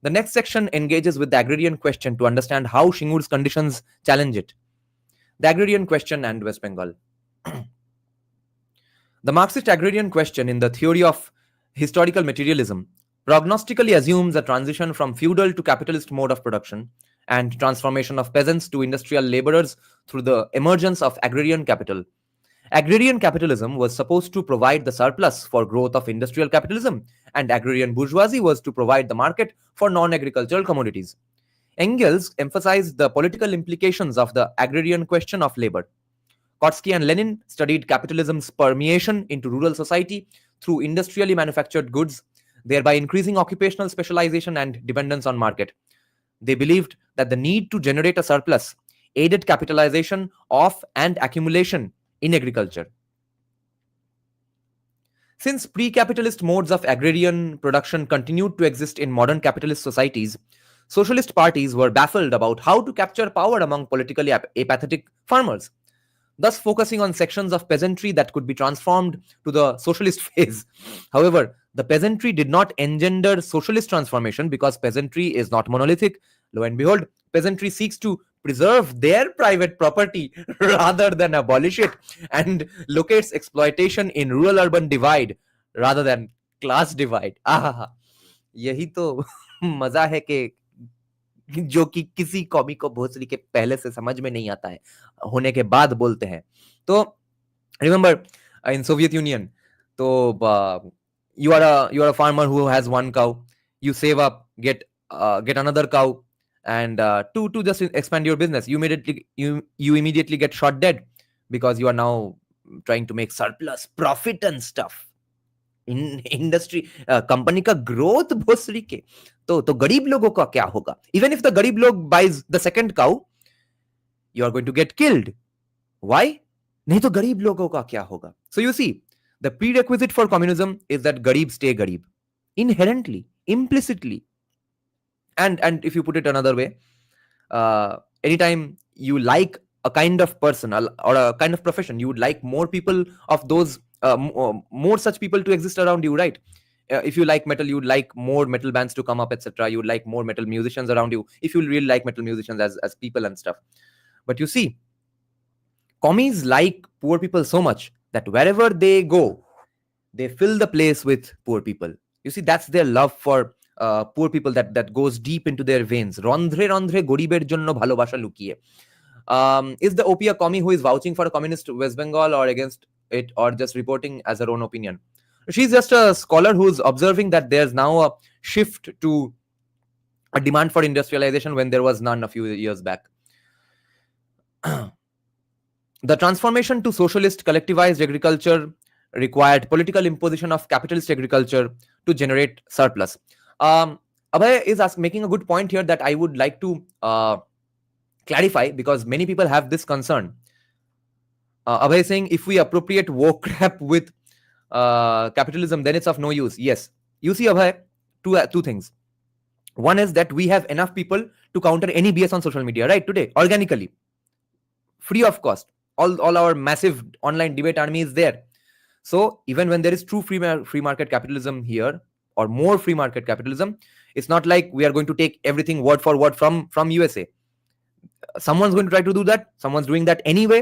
The next section engages with the agrarian question to understand how Shingur's conditions challenge it. The agrarian question and West Bengal. The Marxist agrarian question in the theory of historical materialism prognostically assumes a transition from feudal to capitalist mode of production and transformation of peasants to industrial laborers through the emergence of agrarian capital. Agrarian capitalism was supposed to provide the surplus for growth of industrial capitalism, and agrarian bourgeoisie was to provide the market for non-agricultural commodities. Engels emphasized the political implications of the agrarian question of labor. Kautsky and Lenin studied capitalism's permeation into rural society through industrially manufactured goods, thereby increasing occupational specialization and dependence on market. They believed that the need to generate a surplus aided capitalization of and accumulation in agriculture. Since pre-capitalist modes of agrarian production continued to exist in modern capitalist societies, socialist parties were baffled about how to capture power among politically apathetic farmers, thus focusing on sections of peasantry that could be transformed to the socialist phase. However, the peasantry did not engender socialist transformation because peasantry is not monolithic. Lo and behold, peasantry seeks to preserve their private property rather than abolish it, and locates exploitation in rural-urban divide rather than class divide. यही तो मजा है कि जो कि किसी कॉमी को भोसड़ी के पहले से समझ में नहीं आता है, होने के बाद बोलते हैं. तो रिमेंबर इन सोवियत यूनियन, तो you are a farmer who has one cow, you save up, get another cow, and to just expand your business, you immediately get shot dead because you are now trying to make surplus profit and stuff. Industry company का growth भोसड़ी के, तो गरीब लोगों का क्या होगा? Even if the गरीब लोग buys the second cow, you are going to get killed. Why? नहीं तो गरीब लोगों का क्या होगा? So you see, the prerequisite for communism is that गरीब स्टे गरीब, inherently, implicitly. And if you put it another way, anytime you like a kind of person or a kind of profession, you would like more people of those more such people to exist around you, right? If you like metal, you would like more metal bands to come up, etc. You would like more metal musicians around you if you really like metal musicians as people and stuff. But you see, commies like poor people so much that wherever they go, they fill the place with poor people. You see, that's their love for poor people that goes deep into their veins. Rondre rondre গরিবের জন্য ভালোবাসা লুকিয়ে. Is the OP a commie who is vouching for a communist West Bengal or against it, or just reporting as her own opinion? She's just a scholar who's observing that there's now a shift to a demand for industrialization when there was none a few years back. The transformation to socialist collectivized agriculture required political imposition of capitalist agriculture to generate surplus. Abhay is making a good point here that I would like to clarify, because many people have this concern. Abhay is saying if we appropriate woke crap with capitalism, then it's of no use. Yes. You see, Abhay, two things. One is that we have enough people to counter any BS on social media, right? Today, organically, free of cost. All our massive online debate army is there. So even when there is true free market capitalism here, or more free market capitalism, it's not like we are going to take everything word for word from USA. Someone's going to try to do that. Someone's doing that anyway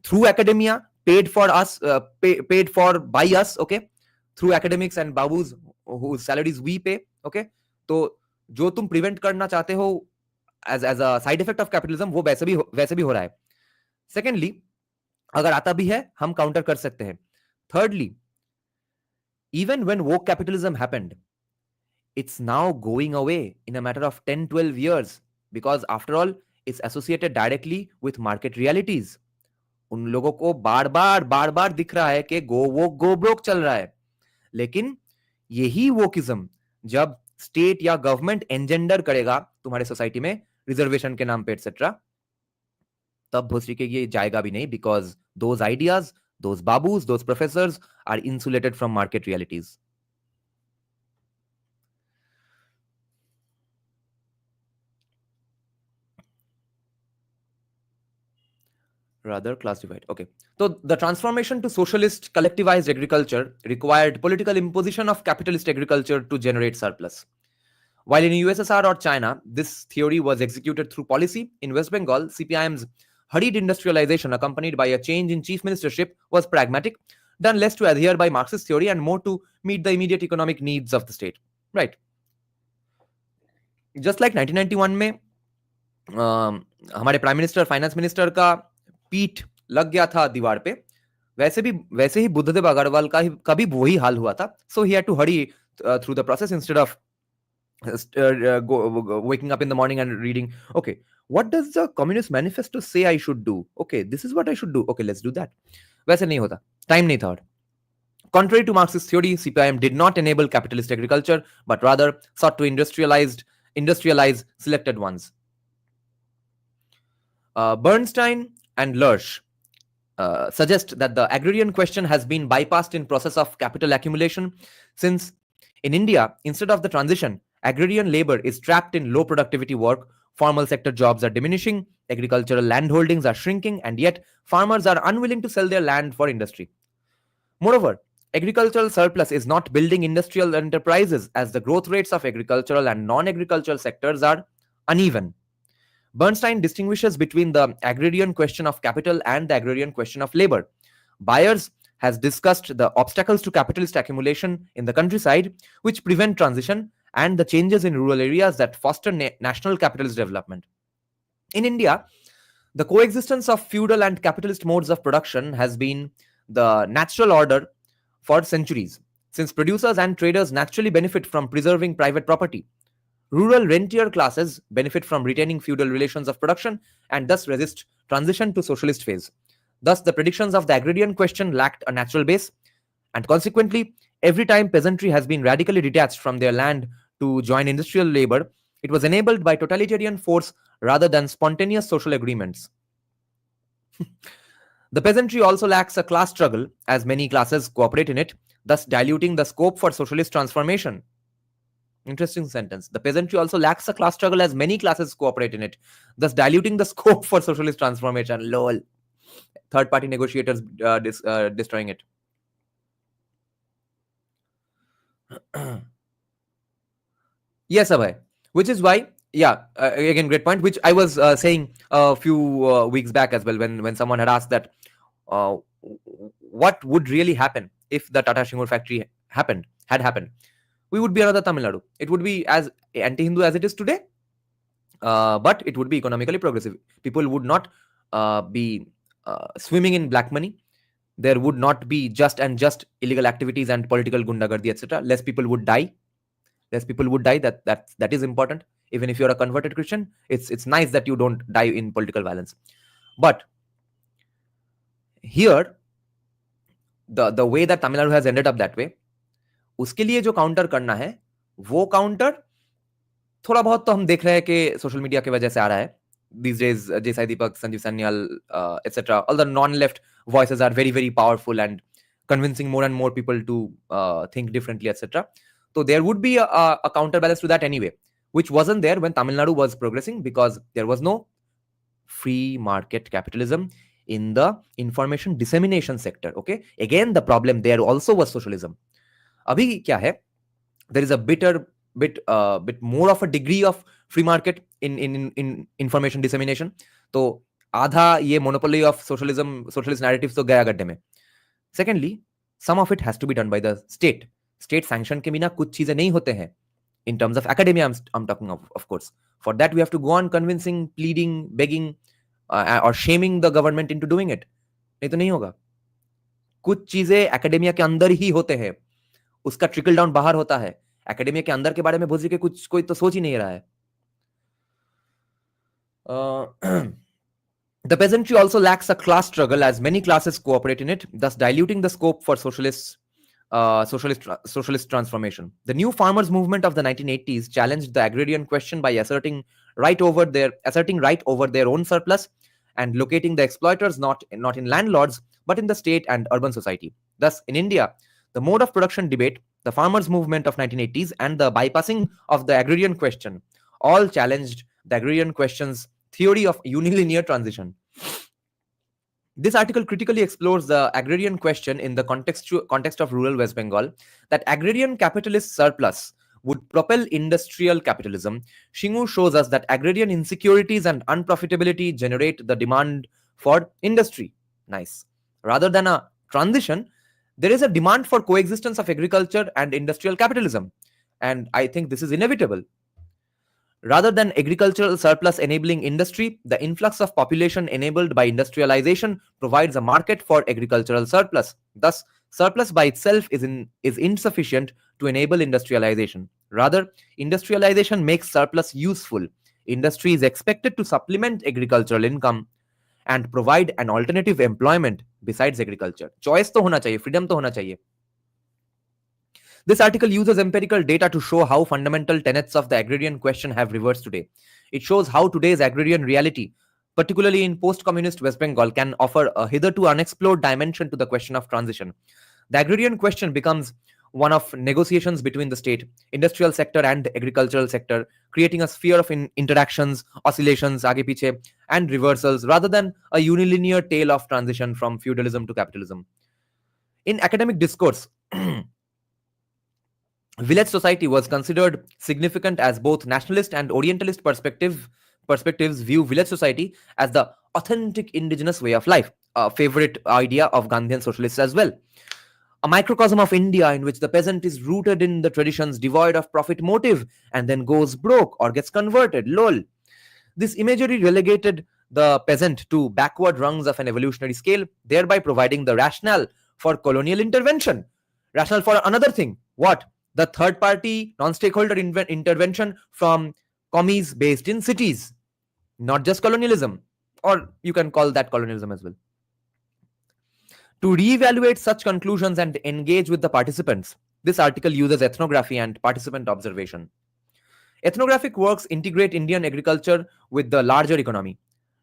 through academia, paid for us, paid for by us, okay, through academics and babus whose salaries we pay, okay. तो जो तुम prevent करना चाहते हो as a side effect of capitalism, वो वैसे भी हो रहा है. Secondly, अगर आता भी है, हम काउंटर कर सकते हैं. Thirdly, even when woke capitalism happened, it's now going away in a matter of 10-12 years, because after all, it's associated directly with market realities. उन लोगों को बार बार दिख रहा है कि गो वोक गो ब्रोक चल रहा है. लेकिन यही वोकिज्म जब स्टेट या गवर्नमेंट एंजेंडर करेगा तुम्हारे सोसाइटी में रिजर्वेशन के नाम पे एटसेट्रा, तब भोसड़ी के ये जाएगा भी नहीं, because those ideas, those babus, those professors are insulated from market realities. Rather class divide. Okay. So the transformation to socialist collectivized agriculture required political imposition of capitalist agriculture to generate surplus. While in USSR or China, this theory was executed through policy, in West Bengal, CPIM's hurried industrialization accompanied by a change in chief ministership was pragmatic, done less to adhere by Marxist theory and more to meet the immediate economic needs of the state. Right. Just like 1991 में हमारे prime minister finance minister का पीठ लग गया था दीवार पे, वैसे ही बुद्धदेव अग्रवाल का भी वही हाल हुआ था. So he had to hurry through the process instead of waking up in the morning and reading, okay, what does the Communist Manifesto say I should do? Okay, this is what I should do. Okay, let's do that. वैसे नहीं होता, time नहीं था. Contrary to Marxist theory, CPIM did not enable capitalist agriculture, but rather sought to industrialize selected ones. Bernstein and Lersch suggest that the agrarian question has been bypassed in process of capital accumulation, since in India, instead of the transition, agrarian labor is trapped in low productivity work, formal sector jobs are diminishing, agricultural land holdings are shrinking, and yet farmers are unwilling to sell their land for industry. Moreover, agricultural surplus is not building industrial enterprises, as the growth rates of agricultural and non-agricultural sectors are uneven. Bernstein distinguishes between the agrarian question of capital and the agrarian question of labor. Byers has discussed the obstacles to capitalist accumulation in the countryside, which prevent transition, and the changes in rural areas that foster national capitalist development. In India, the coexistence of feudal and capitalist modes of production has been the natural order for centuries, since producers and traders naturally benefit from preserving private property. Rural rentier classes benefit from retaining feudal relations of production and thus resist transition to socialist phase. Thus, the predictions of the agrarian question lacked a natural base, and consequently, Every time peasantry has been radically detached from their land to join industrial labor, it was enabled by totalitarian force rather than spontaneous social agreements. The peasantry also lacks a class struggle, as many classes cooperate in it, thus diluting the scope for socialist transformation. Interesting sentence. The peasantry also lacks a class struggle, as many classes cooperate in it, thus diluting the scope for socialist transformation. Lol. Third party negotiators destroying it. Yes, Abhay. Which is why, yeah, again, great point, which I was saying a few weeks back as well, when someone had asked that uh, what would really happen if the Tata Shingur factory had happened. We would be another Tamil Nadu. It would be as anti-Hindu as it is today, but it would be economically progressive. People would not be swimming in black money. There would not be just illegal activities and political gundagardi, etc. Less people would die. That is important. Even if you're a converted Christian, it's nice that you don't die in political violence. But here, the way that Tamil Nadu has ended up that way, उसके लिए जो counter करना है, वो counter थोड़ा बहुत तो हम देख रहे हैं कि सोशल मीडिया की वजह से आ रहा है. These days, J. Deepak, Sanjeev Sanyal, etc. All the non-left voices are very, very powerful and convincing more and more people to think differently, etc. So there would be a counterbalance to that anyway, which wasn't there when Tamil Nadu was progressing, because there was no free market capitalism in the information dissemination sector. Okay, again the problem there also was socialism. Abhi kya hai? There is a bit more of a degree of free market in information dissemination. तो आधा ये monopoly of socialist narratives तो गया गड्ढे में. Secondly, some of it has to be done by the state. State sanction के बिना कुछ चीजें नहीं होते हैं. In terms of academia, I'm talking of course. For that, we have to go on convincing, pleading, begging, or shaming the government into doing it. नहीं तो नहीं होगा. कुछ चीजें academia के अंदर ही होते हैं. उसका ट्रिकल डाउन बाहर होता है. एकेडेमिया के अंदर के बारे में भोजी के कुछ कोई तो सोच ही नहीं रहा है. The peasantry also lacks a class struggle, as many classes cooperate in it, thus diluting the scope for socialist transformation. The new farmers movement of the 1980s challenged the agrarian question by asserting right over their own surplus and locating the exploiters not in landlords but in the state and urban society. Thus, in India, the mode of production debate, the farmers movement of 1980s, and the bypassing of the agrarian question all challenged the agrarian question's theory of unilinear transition. This article critically explores the agrarian question in the context of rural West Bengal, that agrarian capitalist surplus would propel industrial capitalism. Shingu shows us that agrarian insecurities and unprofitability generate the demand for industry. Nice. Rather than a transition, there is a demand for coexistence of agriculture and industrial capitalism. And I think this is inevitable. Rather than agricultural surplus enabling industry, the influx of population enabled by industrialization provides a market for agricultural surplus. Thus, surplus by itself is insufficient to enable industrialization. Rather, industrialization makes surplus useful. Industry is expected to supplement agricultural income and provide an alternative employment besides agriculture. Choice to hona chahiye, freedom to hona chahiye. This article uses empirical data to show how fundamental tenets of the agrarian question have reversed today. It shows how today's agrarian reality, particularly in post-communist West Bengal, can offer a hitherto unexplored dimension to the question of transition. The agrarian question becomes one of negotiations between the state, industrial sector and agricultural sector, creating a sphere of interactions, oscillations, aage piche, and reversals, rather than a unilinear tale of transition from feudalism to capitalism. In academic discourse, village society was considered significant, as both nationalist and orientalist perspectives view village society as the authentic indigenous way of life, a favorite idea of Gandhian socialists as well. A microcosm of India in which the peasant is rooted in the traditions, devoid of profit motive, and then goes broke or gets converted. Lol. This imagery relegated the peasant to backward rungs of an evolutionary scale, thereby providing the rationale for colonial intervention. Rationale for another thing. What? The third party, non-stakeholder intervention from commies based in cities. Not just colonialism. Or you can call that colonialism as well. To reevaluate such conclusions and engage with the participants, This article uses ethnography and participant observation. Ethnographic works integrate Indian agriculture with the larger economy.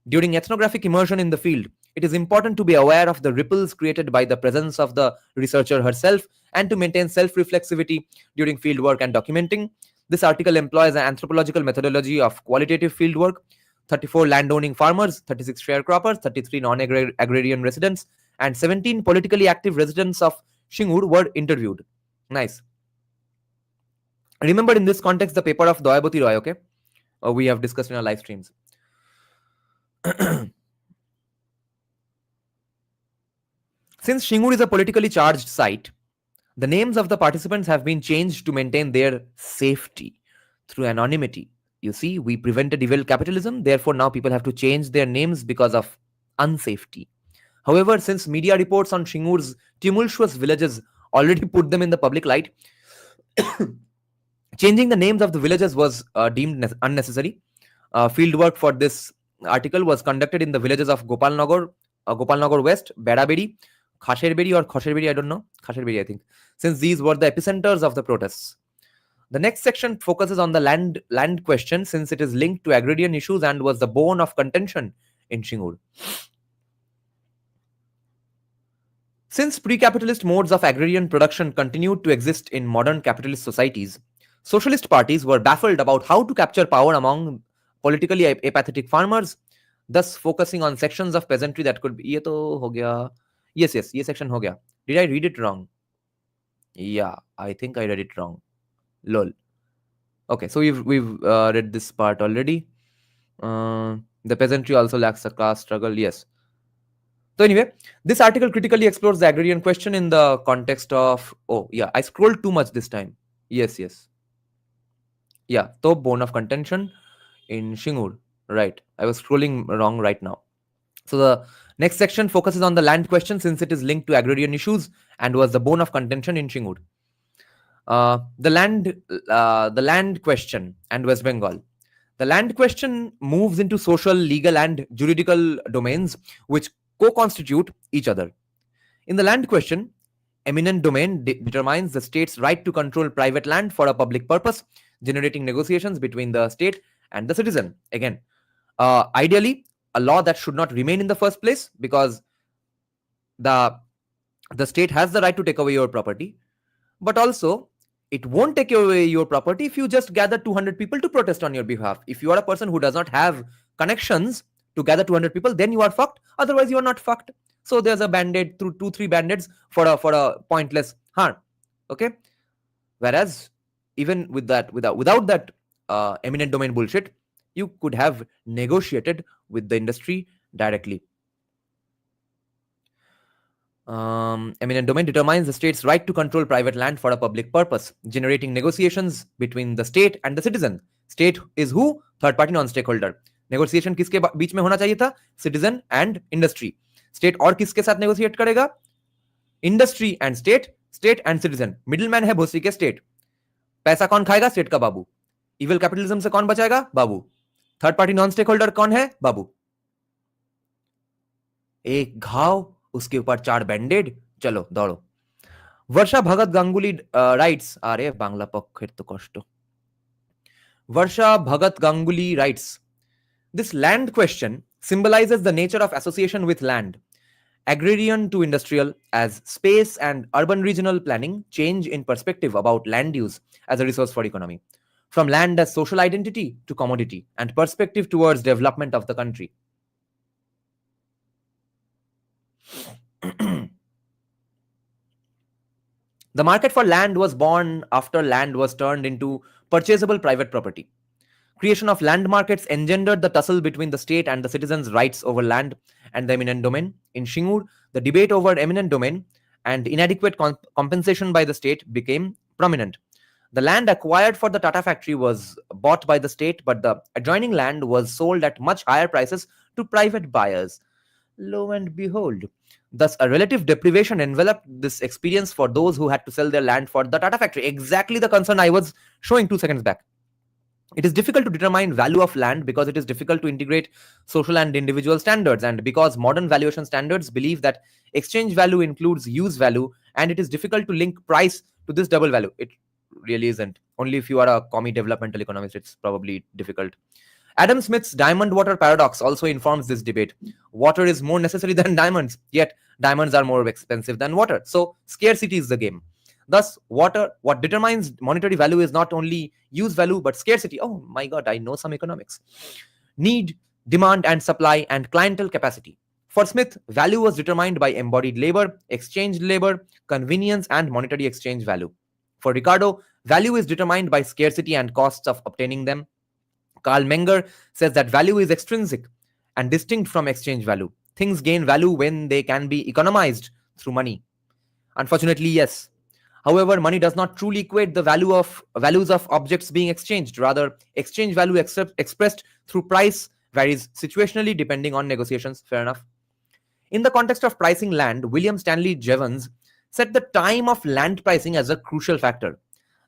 During ethnographic immersion in the field, it is important to be aware of the ripples created by the presence of the researcher herself and to maintain self-reflexivity during fieldwork and documenting. This article employs an anthropological methodology of qualitative fieldwork. 34 landowning farmers, 36 sharecroppers, 33 non-agrarian residents, and 17 politically active residents of Shingur were interviewed. Nice. Remember in this context the paper of Dayabati Roy, okay? We have discussed in our live streams. Since Shingur is a politically charged site, the names of the participants have been changed to maintain their safety through anonymity. You see, we prevented evil capitalism, therefore now people have to change their names because of unsafety. However, since media reports on Shingur's tumultuous villages already put them in the public light, changing the names of the villages was deemed unnecessary. Fieldwork for this article was conducted in the villages of Gopalnagar West, Bedaberi, Khasherberi or Khosherberi, I don't know, Khasherberi I think, since these were the epicenters of the protests. The next section focuses on the land question since it is linked to agrarian issues and was the bone of contention in Shingur. Since pre-capitalist modes of agrarian production continued to exist in modern capitalist societies, socialist parties were baffled about how to capture power among politically apathetic farmers, thus focusing on sections of peasantry that could be. Ye to ho gaya. Yes, ye section ho gaya. Did I read it wrong? Yeah, I think I read it wrong. Lol. Okay, so we've read this part already. The peasantry also lacks a class struggle. Yes. So anyway, this article critically explores the agrarian question in the context of. Oh yeah, I scrolled too much this time. Yes. Yeah, top bone of contention in Shingur. Right. I was scrolling wrong right now. So the next section focuses on the land question since it is linked to agrarian issues and was the bone of contention in Shingur. The land question and West Bengal. The land question moves into social, legal, and juridical domains which co-constitute each other. In the land question, eminent domain determines the state's right to control private land for a public purpose, generating negotiations between the state and the citizen. Again, ideally, a law that should not remain in the first place because the state has the right to take away your property, but also it won't take away your property if you just gather 200 people to protest on your behalf. If you are a person who does not have connections to gather 200 people, then you are fucked. Otherwise, you are not fucked. So there's a band-aid through 2-3 band-aids for a pointless harm. Okay. Whereas even with that, without that eminent domain bullshit, you could have negotiated with the industry directly. Eminent domain determines the state's right to control private land for a public purpose, generating negotiations between the state and the citizen. State is who? Third party non-stakeholder. Negotiation किसके बीच में होना चाहिए था? Citizen and industry. State और किसके साथ negotiate करेगा? Industry and state and citizen. Middleman है भोसरी के state. पैसा कौन खाएगा? State का बाबू. Evil capitalism से कौन बचाएगा? बाबू. Third party non-stakeholder कौन है? बाबू. एक घाव उसके ऊपर 4 बैंडेड. चलो दौड़ो. वर्षा भगत गांगुली writes, अरे बांग्ला पक्षेर तो कष्ट. Varsha Bhagat Ganguly writes, this land question symbolizes the nature of association with land, agrarian to industrial, as space and urban regional planning change in perspective about land use as a resource for economy, from land as social identity to commodity, and perspective towards development of the country. The market for land was born after land was turned into purchasable private property. Creation of land markets engendered the tussle between the state and the citizens' rights over land and the eminent domain. In Shingur, the debate over eminent domain and inadequate compensation by the state became prominent. The land acquired for the Tata factory was bought by the state, but the adjoining land was sold at much higher prices to private buyers. Lo and behold, thus a relative deprivation enveloped this experience for those who had to sell their land for the Tata factory. Exactly the concern I was showing 2 seconds back. It is difficult to determine value of land because it is difficult to integrate social and individual standards, and because modern valuation standards believe that exchange value includes use value, and it is difficult to link price to this double value? It really isn't. Only if you are a commie developmental economist, it's probably difficult. Adam Smith's diamond water paradox also informs this debate. Water is more necessary than diamonds, yet diamonds are more expensive than water. So scarcity is the game. Thus, what determines monetary value is not only use value, but scarcity. Oh my God, I know some economics. Need, demand and supply, and clientele capacity. For Smith, value was determined by embodied labor, exchanged labor, convenience, and monetary exchange value. For Ricardo, value is determined by scarcity and costs of obtaining them. Karl Menger says that value is extrinsic and distinct from exchange value. Things gain value when they can be economized through money. Unfortunately, yes. However, money does not truly equate the values of objects being exchanged. Rather, exchange value expressed through price varies situationally depending on negotiations. Fair enough. In the context of pricing land, William Stanley Jevons set the time of land pricing as a crucial factor.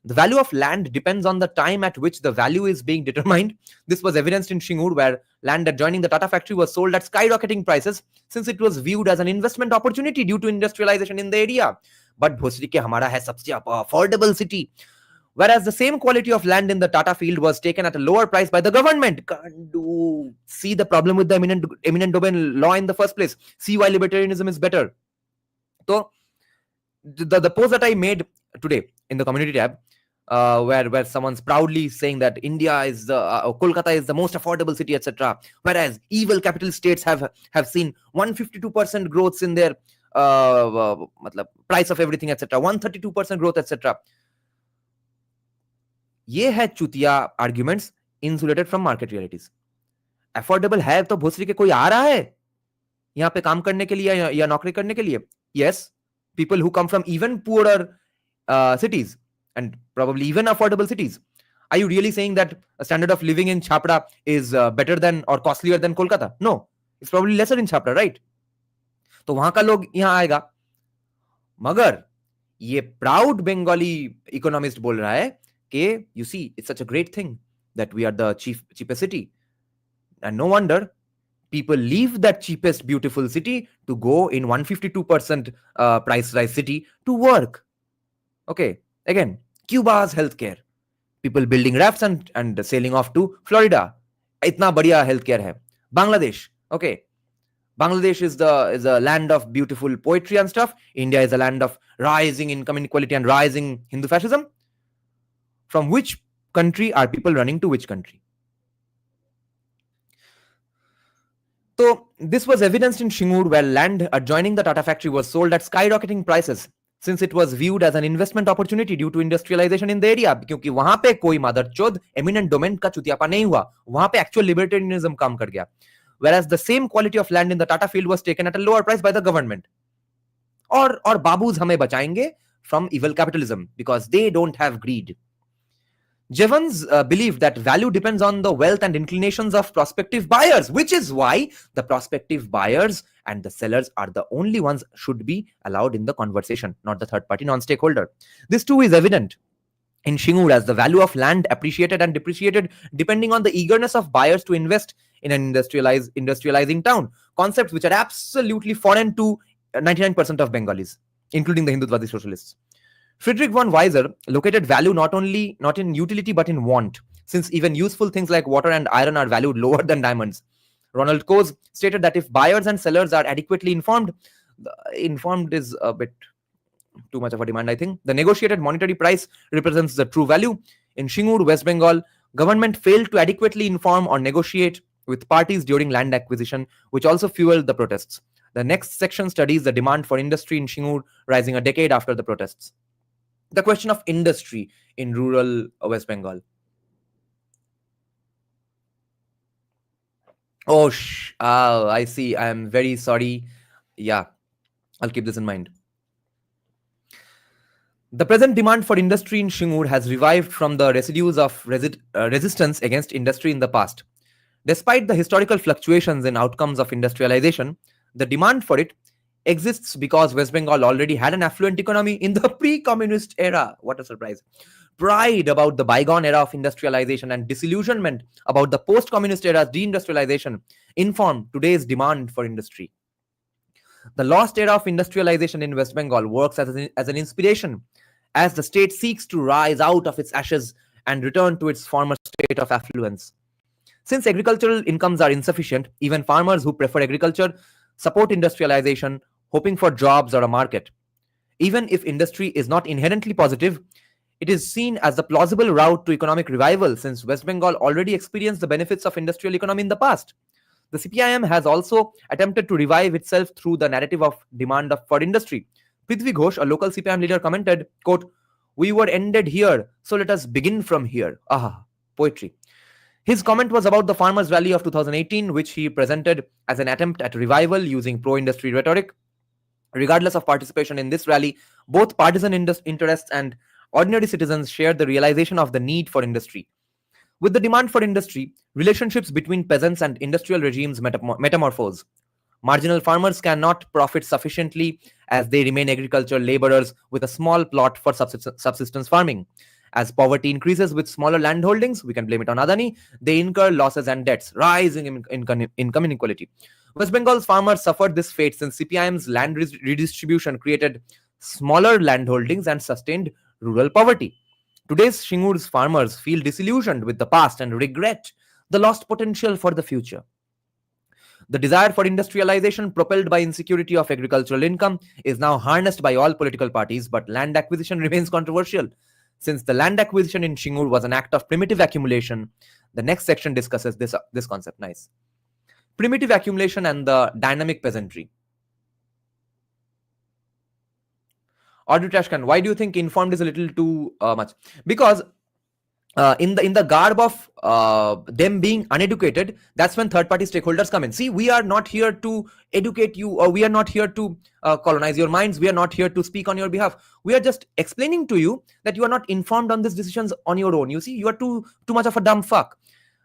The value of land depends on the time at which the value is being determined. This was evidenced in Shingur, where land adjoining the Tata factory was sold at skyrocketing prices since it was viewed as an investment opportunity due to industrialization in the area. But Bhosri ke hamara hai sabse affordable city. Whereas the same quality of land in the Tata field was taken at a lower price by the government. Can't do. See the problem with the eminent domain law in the first place. See why libertarianism is better. So the post that I made today in the community tab, where someone's proudly saying that India is Kolkata is the most affordable city, etc. Whereas evil capital states have seen 152% growths in their price of everything, etc. 132% growth, etc. ये है चुतिया arguments insulated from market realities. Affordable है तो भोसरी के कोई आ रहा है यहाँ पे काम करने के लिए या नौकरी करने के लिए? Yes, people who come from even poorer cities and probably even affordable cities. Are you really saying that a standard of living in Chhapra is better than or costlier than Kolkata? No, it's probably lesser in Chhapra, right? तो वहां का लोग यहाँ आएगा. मगर ये proud Bengali economist बोल रहा है कि you see, it's such a great thing that we are the cheapest city, and no wonder people leave that cheapest beautiful city to go in 152% price rise city to work. Okay, again, Cuba's healthcare, people building rafts and sailing off to Florida. Itna badhiya healthcare hai. Bangladesh, okay, Bangladesh is a land of beautiful poetry and stuff. India is a land of rising income inequality and rising Hindu fascism. From which country are people running to which country? So this was evidenced in Shingur, where land adjoining the Tata factory was sold at skyrocketing prices since it was viewed as an investment opportunity due to industrialization in the area. क्योंकि वहां पे कोई मदरचोद eminent domain का चुतियापा नहीं हुआ, वहां पे actual libertarianism काम कर गया. Whereas the same quality of land in the Tata field was taken at a lower price by the government. और बाबूज हमें बचाएंगे from evil capitalism because they don't have greed. Jevons believed that value depends on the wealth and inclinations of prospective buyers, which is why the prospective buyers and the sellers are the only ones should be allowed in the conversation, not the third party non-stakeholder. This too is evident in Shingur as the value of land appreciated and depreciated depending on the eagerness of buyers to invest in an industrializing town, concepts which are absolutely foreign to 99% of Bengalis, including the Hindutwadi socialists. Friedrich von Weiser located value not in utility but in want, since even useful things like water and iron are valued lower than diamonds. Ronald Coase stated that if buyers and sellers are adequately informed is a bit too much of a demand, I think. The negotiated monetary price represents the true value. In Shingur, West Bengal, government failed to adequately inform or negotiate with parties during land acquisition, which also fueled the protests. The next section studies the demand for industry in Shingur rising a decade after the protests. The question of industry in rural West Bengal. I see. I am very sorry. Yeah, I'll keep this in mind. The present demand for industry in Shingur has revived from the residues of resistance against industry in the past. Despite the historical fluctuations in outcomes of industrialization, the demand for it exists because West Bengal already had an affluent economy in the pre-communist era. What a surprise. Pride about the bygone era of industrialization and disillusionment about the post-communist era's deindustrialization inform today's demand for industry. The lost era of industrialization in West Bengal works as an inspiration as the state seeks to rise out of its ashes and return to its former state of affluence. Since agricultural incomes are insufficient, even farmers who prefer agriculture support industrialization, hoping for jobs or a market. Even if industry is not inherently positive, it is seen as the plausible route to economic revival since West Bengal already experienced the benefits of industrial economy in the past. The CPIM has also attempted to revive itself through the narrative of demand for industry. Prithvi Ghosh, a local CPIM leader, commented, quote, "We were ended here, so let us begin from here." Aha, poetry. His comment was about the Farmers' Rally of 2018, which he presented as an attempt at revival using pro-industry rhetoric. Regardless of participation in this rally, both partisan interests and ordinary citizens shared the realization of the need for industry. With the demand for industry, relationships between peasants and industrial regimes metamorphose. Marginal farmers cannot profit sufficiently as they remain agricultural laborers with a small plot for subsistence farming. As poverty increases with smaller landholdings, we can blame it on Adani, they incur losses and debts, rising income inequality. West Bengal's farmers suffered this fate since CPIM's land redistribution created smaller landholdings and sustained rural poverty. Today's Shingur's farmers feel disillusioned with the past and regret the lost potential for the future. The desire for industrialization propelled by insecurity of agricultural income is now harnessed by all political parties, but land acquisition remains controversial. Since the land acquisition in Shingur was an act of primitive accumulation, the next section discusses this concept. Nice. Primitive accumulation and the dynamic peasantry. Audrey Trashcan, why do you think informed is a little too much? Because in the garb of them being uneducated, that's when third-party stakeholders come in. See, we are not here to educate you, or we are not here to colonize your minds. We are not here to speak on your behalf. We are just explaining to you that you are not informed on these decisions on your own. You see, you are too much of a dumb fuck.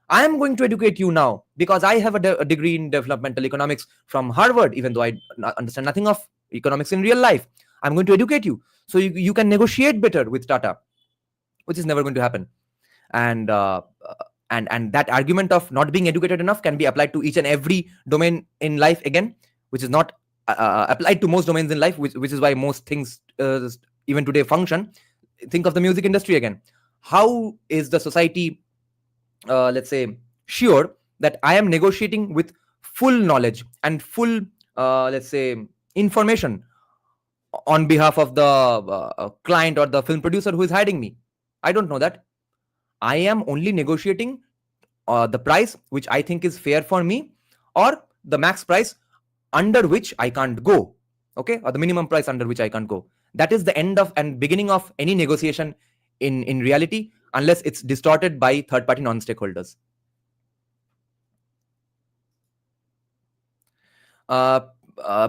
I am going to educate you now because I have a degree in developmental economics from Harvard, even though I understand nothing of economics in real life. I'm going to educate you so you can negotiate better with Tata, which is never going to happen. And that argument of not being educated enough can be applied to each and every domain in life again, which is not applied to most domains in life, which is why most things even today function. Think of the music industry again. How is the society, let's say, sure that I am negotiating with full knowledge and full, let's say, information on behalf of the client or the film producer who is hiring me? I don't know that. I am only negotiating the price which I think is fair for me, or the max price under which I can't go, okay, or the minimum price under which I can't go. That is the end of and beginning of any negotiation in reality, unless it's distorted by third-party non-stakeholders.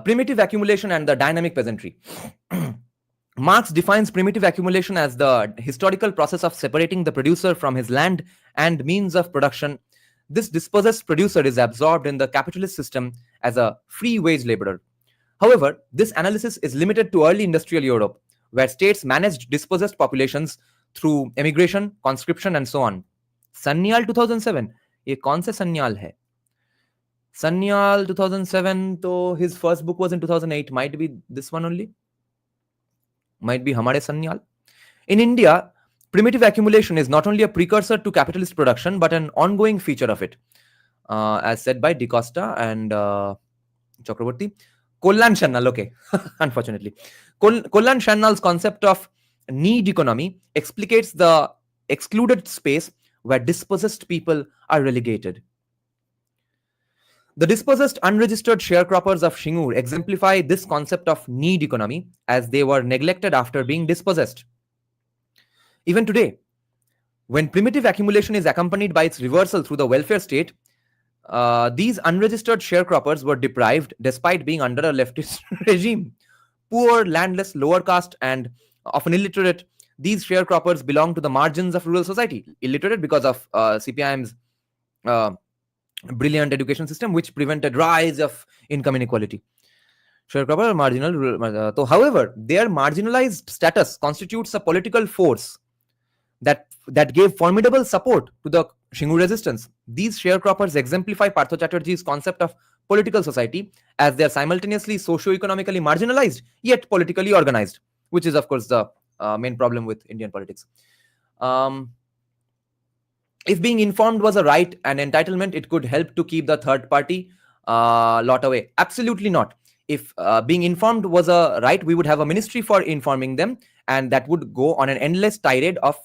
Primitive accumulation and the dynamic peasantry. Marx defines primitive accumulation as the historical process of separating the producer from his land and means of production. This dispossessed producer is absorbed in the capitalist system as a free wage laborer. However, this analysis is limited to early industrial Europe, where states managed dispossessed populations through emigration, conscription, and so on. Sanyal 2007. ये कौन से सन्याल है? Sanyal 2007, तो his first book was in 2008. Might be this one only. Might be Hamare Sanyal. In India, primitive accumulation is not only a precursor to capitalist production, but an ongoing feature of it. As said by DeCosta and Chakraborty. Kollan Shannal, okay, unfortunately. Kollan Shannal's concept of need economy explicates the excluded space where dispossessed people are relegated. The dispossessed unregistered sharecroppers of Shingur exemplify this concept of need economy, as they were neglected after being dispossessed. Even today, when primitive accumulation is accompanied by its reversal through the welfare state, these unregistered sharecroppers were deprived despite being under a leftist regime. Poor, landless, lower caste, and often illiterate, these sharecroppers belong to the margins of rural society. Illiterate because of CPIM's brilliant education system, which prevented rise of income inequality. Sharecropper marginal. However, their marginalized status constitutes a political force that gave formidable support to the Shingur resistance. These sharecroppers exemplify Partho Chatterjee's concept of political society, as they are simultaneously socio-economically marginalized yet politically organized, which is of course the main problem with Indian politics. If being informed was a right and entitlement, it could help to keep the third party lot away. Absolutely not. If being informed was a right, we would have a ministry for informing them, and that would go on an endless tirade of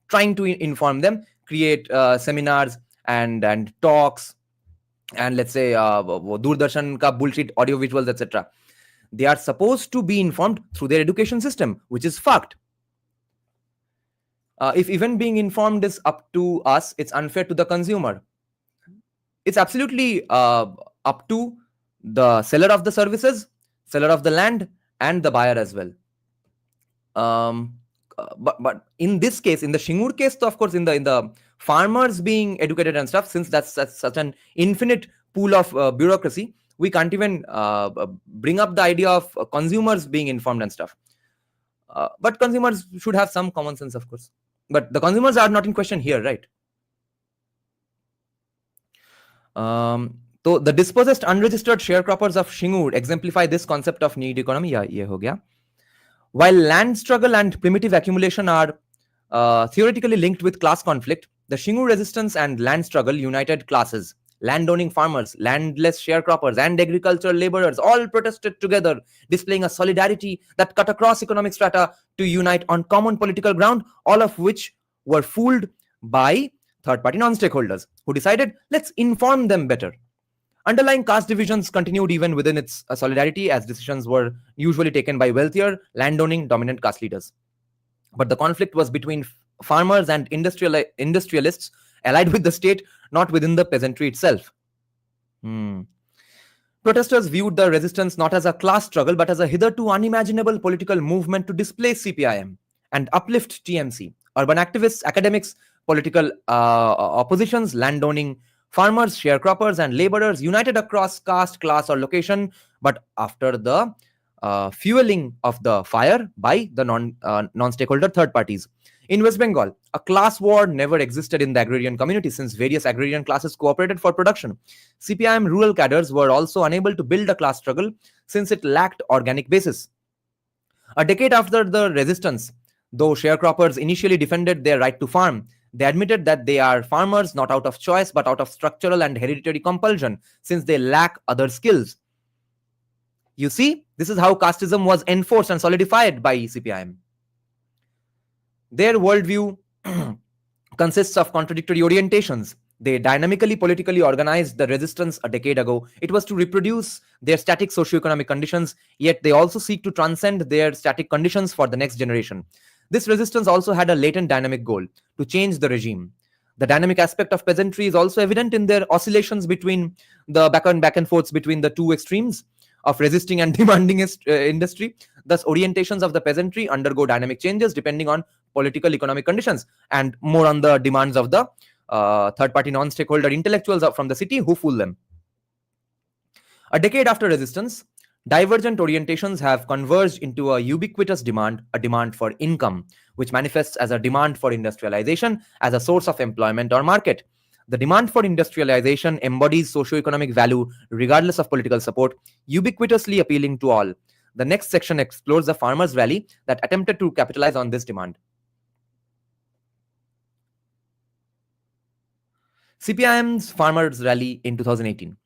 trying to inform them, create seminars and talks, and let's say Doordarshan ka bullshit audio visuals, etc. They are supposed to be informed through their education system, which is fucked. If even being informed is up to us, it's unfair to the consumer. It's absolutely up to the seller of the services, seller of the land, and the buyer as well. But in this case, in the Shingur case, though, of course, in the farmers being educated and stuff, since that's such an infinite pool of bureaucracy, we can't even bring up the idea of consumers being informed and stuff. But consumers should have some common sense, of course. But the consumers are not in question here, right? So the dispossessed unregistered sharecroppers of Shingur exemplify this concept of need economy. Yeah, ye ho gaya. While land struggle and primitive accumulation are theoretically linked with class conflict, the Shingur resistance and land struggle united classes. Landowning farmers, landless sharecroppers, and agricultural laborers all protested together, displaying a solidarity that cut across economic strata to unite on common political ground, all of which were fooled by third-party non-stakeholders, who decided, let's inform them better. Underlying caste divisions continued even within its solidarity, as decisions were usually taken by wealthier, landowning, dominant caste leaders. But the conflict was between farmers and industrialists allied with the state, not within the peasantry itself. Protesters viewed the resistance not as a class struggle, but as a hitherto unimaginable political movement to displace CPIM and uplift TMC. Urban activists, academics, political oppositions, landowning farmers, sharecroppers, and laborers united across caste, class, or location, but after the fueling of the fire by the non-stakeholder third parties. In West Bengal, a class war never existed in the agrarian community since various agrarian classes cooperated for production. CPIM rural cadres were also unable to build a class struggle since it lacked organic basis. A decade after the resistance, though sharecroppers initially defended their right to farm, they admitted that they are farmers not out of choice but out of structural and hereditary compulsion since they lack other skills. You see, this is how casteism was enforced and solidified by CPIM. Their worldview consists of contradictory orientations. They dynamically politically organized the resistance a decade ago. It was to reproduce their static socioeconomic conditions, yet they also seek to transcend their static conditions for the next generation. This resistance also had a latent dynamic goal, to change the regime. The dynamic aspect of peasantry is also evident in their oscillations between the back and forths between the two extremes of resisting and demanding industry. Thus, orientations of the peasantry undergo dynamic changes depending on political economic conditions and more on the demands of the third-party non-stakeholder intellectuals from the city who fool them. A decade after resistance, divergent orientations have converged into a ubiquitous demand, a demand for income, which manifests as a demand for industrialization as a source of employment or market. The demand for industrialization embodies socioeconomic value regardless of political support, ubiquitously appealing to all. The next section explores the farmers' rally that attempted to capitalize on this demand. CPIM's Farmers Rally in 2018.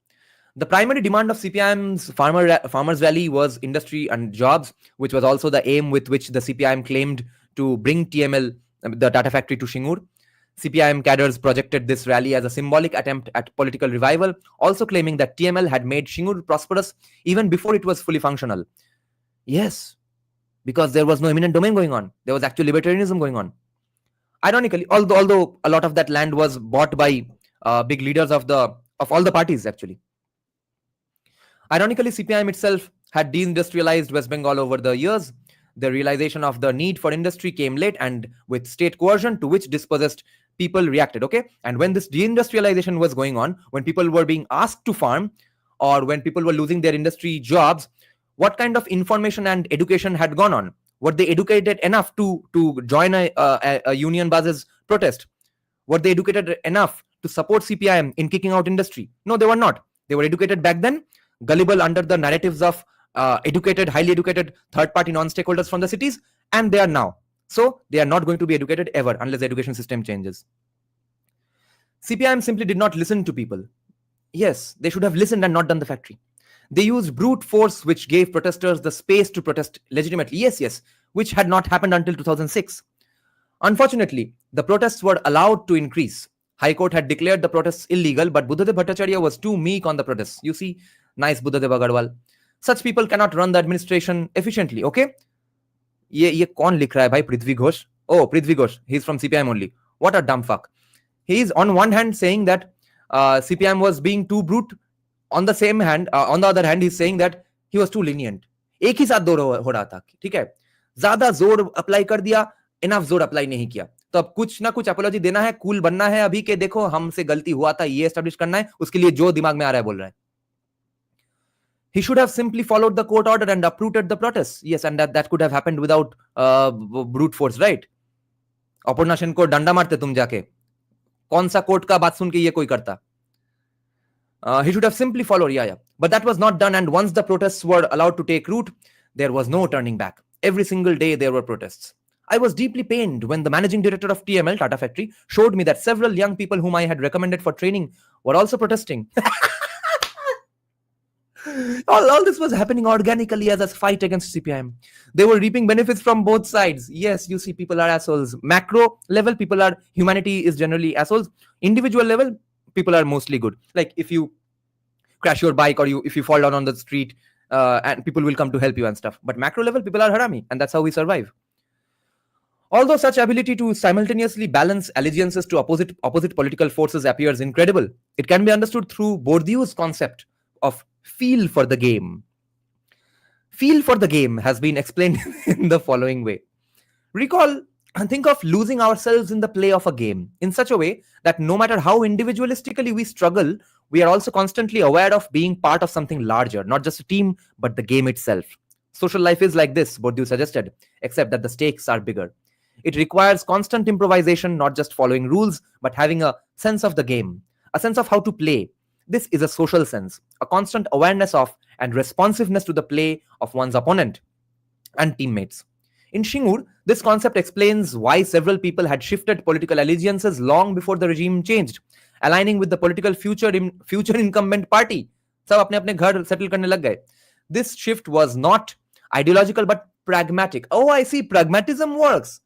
The primary demand of CPIM's Farmers Rally was industry and jobs, which was also the aim with which the CPIM claimed to bring TML, the Tata factory, to Shingur. CPIM cadres projected this rally as a symbolic attempt at political revival, also claiming that TML had made Shingur prosperous even before it was fully functional. Yes, because there was no eminent domain going on. There was actual libertarianism going on. Ironically, although a lot of that land was bought by big leaders of all the parties, actually. Ironically, CPIM itself had deindustrialized West Bengal over the years. The realization of the need for industry came late and with state coercion, to which dispossessed people reacted. Okay, and when this deindustrialization was going on, when people were being asked to farm, or when people were losing their industry jobs, what kind of information and education had gone on? Were they educated enough to join a union basis protest? Were they educated enough to support CPIM in kicking out industry? No, they were not. They were educated back then, gullible under the narratives of highly educated third-party non-stakeholders from the cities, and they are now. So they are not going to be educated ever unless the education system changes. CPIM simply did not listen to people. Yes, they should have listened and not done the factory. They used brute force, which gave protesters the space to protest legitimately. Yes, which had not happened until 2006. Unfortunately, the protests were allowed to increase. High Court had declared the protests illegal, but Buddhadev Bhattacharya was too meek on the protests. You see, nice Buddhadev Agarwal. Such people cannot run the administration efficiently, okay? ये कौन लिख रहा है भाई? Prithvi Ghosh? Oh, Prithvi Ghosh. He's from CPIM only. What a dumb fuck. He is on one hand saying that CPIM was being too brute. On the other hand, he's saying that he was too lenient. एक ही साथ दो हो रहा था, ठीक है? ज्यादा जोर अप्लाई कर दिया, इनफ जोर अप्लाई नहीं किया. तो अब कुछ ना कुछ अपोलॉजी देना है, कूल बनना है अभी के देखो हमसे गलती हुआ था, ये एस्टैब्लिश करना है, उसके लिए जो दिमाग में आ रहा है बोल रहा है. He should have simply followed the court order and uprooted the protests. Yes, and that could have happened without brute force, right? Aparna Sen को डंडा मारते तुम जाके. कौन सा कोर्ट का बात सुन के ये कोई करता? He should have simply followed, yeah. But that was not done, and once the protests were allowed to take root, there was no turning back. Every single day there were protests. I was deeply pained when the managing director of TML, Tata Factory, showed me that several young people whom I had recommended for training were also protesting. all this was happening organically as a fight against CPIM. They were reaping benefits from both sides. Yes, you see, people are assholes. Macro level, humanity is generally assholes. Individual level, people are mostly good. Like if you crash your bike or if you fall down on the street, and people will come to help you and stuff. But macro level, people are harami, and that's how we survive. Although such ability to simultaneously balance allegiances to opposite political forces appears incredible, it can be understood through Bourdieu's concept of feel for the game. Feel for the game has been explained in the following way. Recall and think of losing ourselves in the play of a game in such a way that no matter how individualistically we struggle, we are also constantly aware of being part of something larger, not just a team, but the game itself. Social life is like this, Bourdieu suggested, except that the stakes are bigger. It requires constant improvisation, not just following rules, but having a sense of the game, a sense of how to play. This is a social sense, a constant awareness of and responsiveness to the play of one's opponent and teammates. In Shingur, this concept explains why several people had shifted political allegiances long before the regime changed, aligning with the political future incumbent party. सब अपने अपने घर settle करने लग गए. This shift was not ideological but pragmatic. Oh, I see, pragmatism works.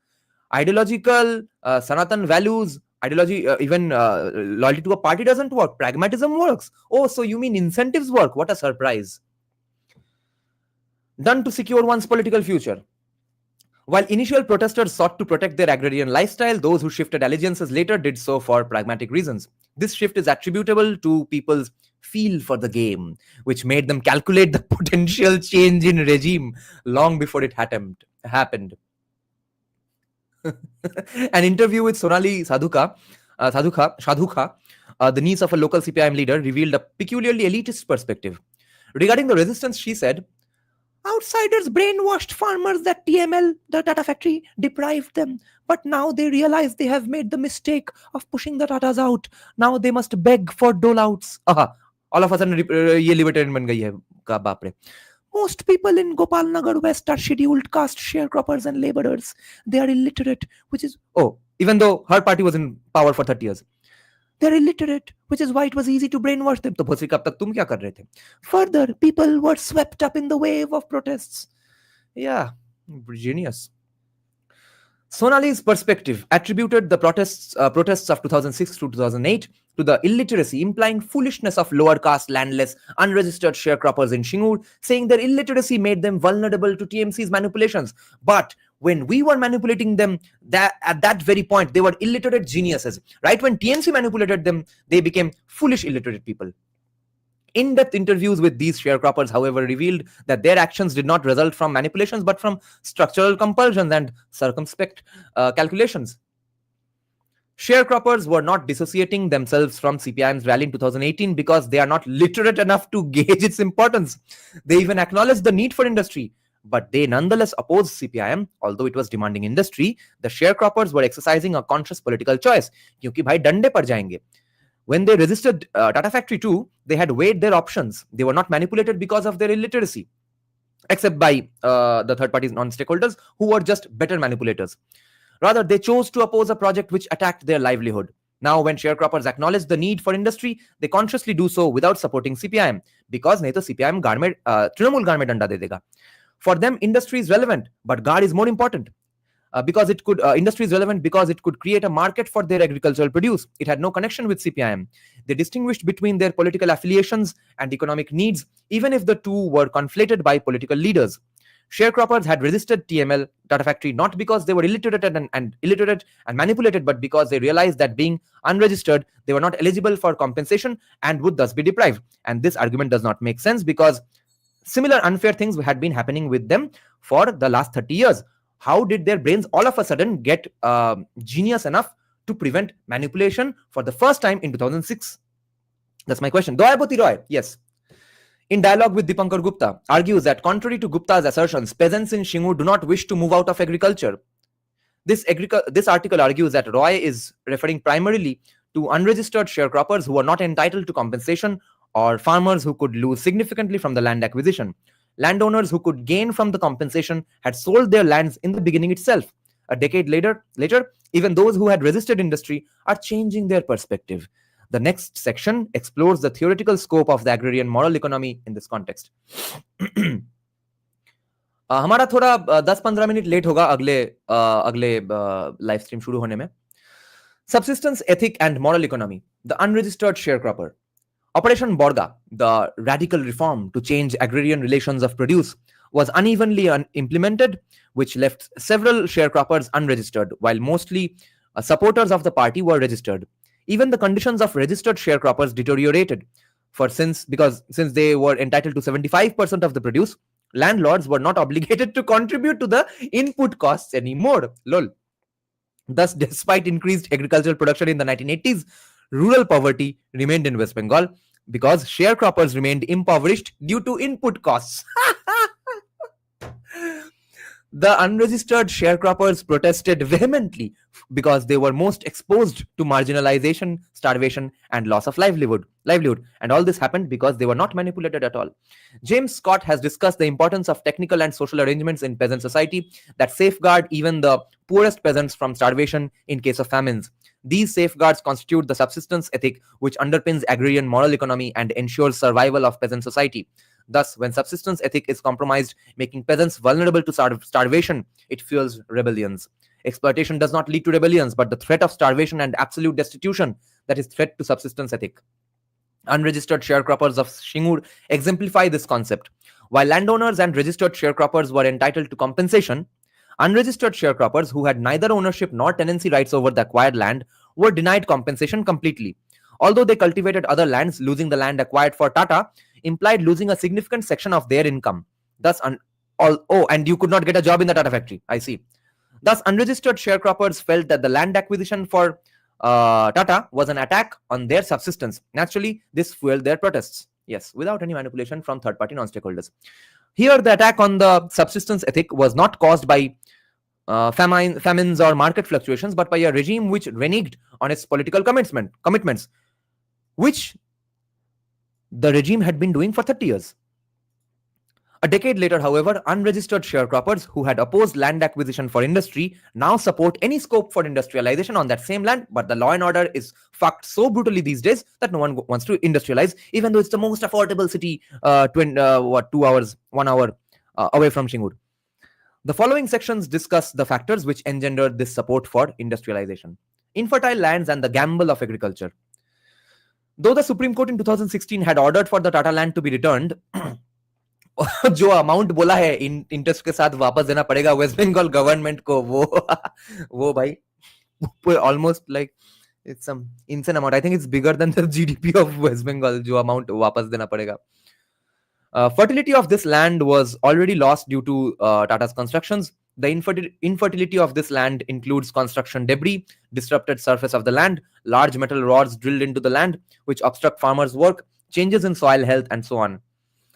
Ideological, Sanatan values, ideology, even loyalty to a party doesn't work. Pragmatism works. Oh, so you mean incentives work? What a surprise. Done to secure one's political future. While initial protesters sought to protect their agrarian lifestyle, those who shifted allegiances later did so for pragmatic reasons. This shift is attributable to people's feel for the game, which made them calculate the potential change in regime long before it happened. An interview with Sonali Sadhuka, the niece of a local CPIM leader, revealed a peculiarly elitist perspective. Regarding the resistance, she said, outsiders brainwashed farmers that TML, the Tata Factory, deprived them. But now they realize they have made the mistake of pushing the Tatas out. Now they must beg for dole-outs. All of a sudden, ये libertarian बन गई है का बाप रे. Most people in Gopalnagar West are scheduled caste sharecroppers and laborers. They are illiterate, which is... Oh, even though her party was in power for 30 years. They are illiterate, which is why it was easy to brainwash them. तो भोसड़ी कब तक तुम क्या कर रहे थे? Further, people were swept up in the wave of protests. Yeah, genius. Sonali's perspective attributed the protests of 2006 to 2008 to the illiteracy, implying foolishness of lower caste, landless, unregistered sharecroppers in Shingur, saying their illiteracy made them vulnerable to TMC's manipulations. But when we were manipulating them, at that very point, they were illiterate geniuses. Right when TMC manipulated them, they became foolish illiterate people. In-depth interviews with these sharecroppers, however, revealed that their actions did not result from manipulations, but from structural compulsions and circumspect calculations. Sharecroppers were not dissociating themselves from CPIM's rally in 2018 because they are not literate enough to gauge its importance. They even acknowledged the need for industry, but they nonetheless opposed CPIM, although it was demanding industry. The sharecroppers were exercising a conscious political choice. क्योंकि भाई डंडे पड़ जाएंगे. When they resisted Tata Factory too, they had weighed their options. They were not manipulated because of their illiteracy. except by the third parties, non-stakeholders, who were just better manipulators. Rather, they chose to oppose a project which attacked their livelihood. Now, when sharecroppers acknowledge the need for industry, they consciously do so without supporting CPIM, because नहीं तो CPIM गाड़ में तृणमूल गाड़ में डंडा दे देगा. For them, industry is relevant, but guard is more important. Because it could industry is relevant because it could create a market for their agricultural produce. It had no connection with CPIM. They distinguished between their political affiliations and economic needs, even if the two were conflated by political leaders. Sharecroppers had resisted TML, Tata Factory, not because they were illiterate and manipulated, but because they realized that being unregistered, they were not eligible for compensation and would thus be deprived. And this argument does not make sense because similar unfair things had been happening with them for the last 30 years. How did their brains all of a sudden get genius enough to prevent manipulation for the first time in 2006? That's my question. Doyaboti Roy, yes, in dialogue with Dipankar Gupta, argues that contrary to Gupta's assertions, peasants in Shingur do not wish to move out of agriculture. This article argues that Roy is referring primarily to unregistered sharecroppers who are not entitled to compensation, or farmers who could lose significantly from the land acquisition. Landowners who could gain from the compensation had sold their lands in the beginning itself. A decade later, even those who had resisted industry are changing their perspective. The next section explores the theoretical scope of the agrarian moral economy in this context. हमारा थोड़ा 10-15 minute late होगा अगले live stream शुरू होने में. Subsistence ethic and moral economy. The unregistered sharecropper. Operation Borga, the radical reform to change agrarian relations of produce, was unevenly implemented, which left several sharecroppers unregistered, while mostly supporters of the party were registered. Even the conditions of registered sharecroppers deteriorated, because since they were entitled to 75% of the produce, landlords were not obligated to contribute to the input costs anymore. Lol. Thus, despite increased agricultural production in the 1980s, rural poverty remained in West Bengal because sharecroppers remained impoverished due to input costs. The unregistered sharecroppers protested vehemently because they were most exposed to marginalization, starvation, and loss of livelihood. And all this happened because they were not manipulated at all. James Scott has discussed the importance of technical and social arrangements in peasant society that safeguard even the poorest peasants from starvation in case of famines. These safeguards constitute the subsistence ethic which underpins agrarian moral economy and ensures survival of peasant society. Thus, when subsistence ethic is compromised, making peasants vulnerable to starvation, it fuels rebellions. Exploitation does not lead to rebellions, but the threat of starvation and absolute destitution that is threat to subsistence ethic. Unregistered sharecroppers of Shingur exemplify this concept. While landowners and registered sharecroppers were entitled to compensation, unregistered sharecroppers who had neither ownership nor tenancy rights over the acquired land were denied compensation completely. Although they cultivated other lands, losing the land acquired for Tata implied losing a significant section of their income. Thus, and you could not get a job in the Tata factory. I see. Thus, unregistered sharecroppers felt that the land acquisition for Tata was an attack on their subsistence. Naturally, this fueled their protests. Yes, without any manipulation from third-party non-stakeholders. Here, the attack on the subsistence ethic was not caused by famines or market fluctuations, but by a regime which reneged on its political commitments, which the regime had been doing for 30 years. A decade later, however, unregistered sharecroppers who had opposed land acquisition for industry now support any scope for industrialization on that same land, but the law and order is fucked so brutally these days that no one wants to industrialize, even though it's the most affordable city, 1 hour away from Shingur. The following sections discuss the factors which engendered this support for industrialization. Infertile lands and the gamble of agriculture. Though the Supreme Court in 2016 had ordered for the Tata land to be returned, जो amount बोला है interest के साथ वापस देना पड़ेगा waste Bengal government को, वो भाई almost like it's some insane amount. I think it's bigger than the GDP of West Bengal जो अमाउंट वापस देना पड़ेगा. Fertility of this land was already lost due to Tata's constructions. The infertility of this land includes construction debris, disrupted surface of the land, large metal rods drilled into the land, which obstruct farmers' work, changes in soil health, and so on.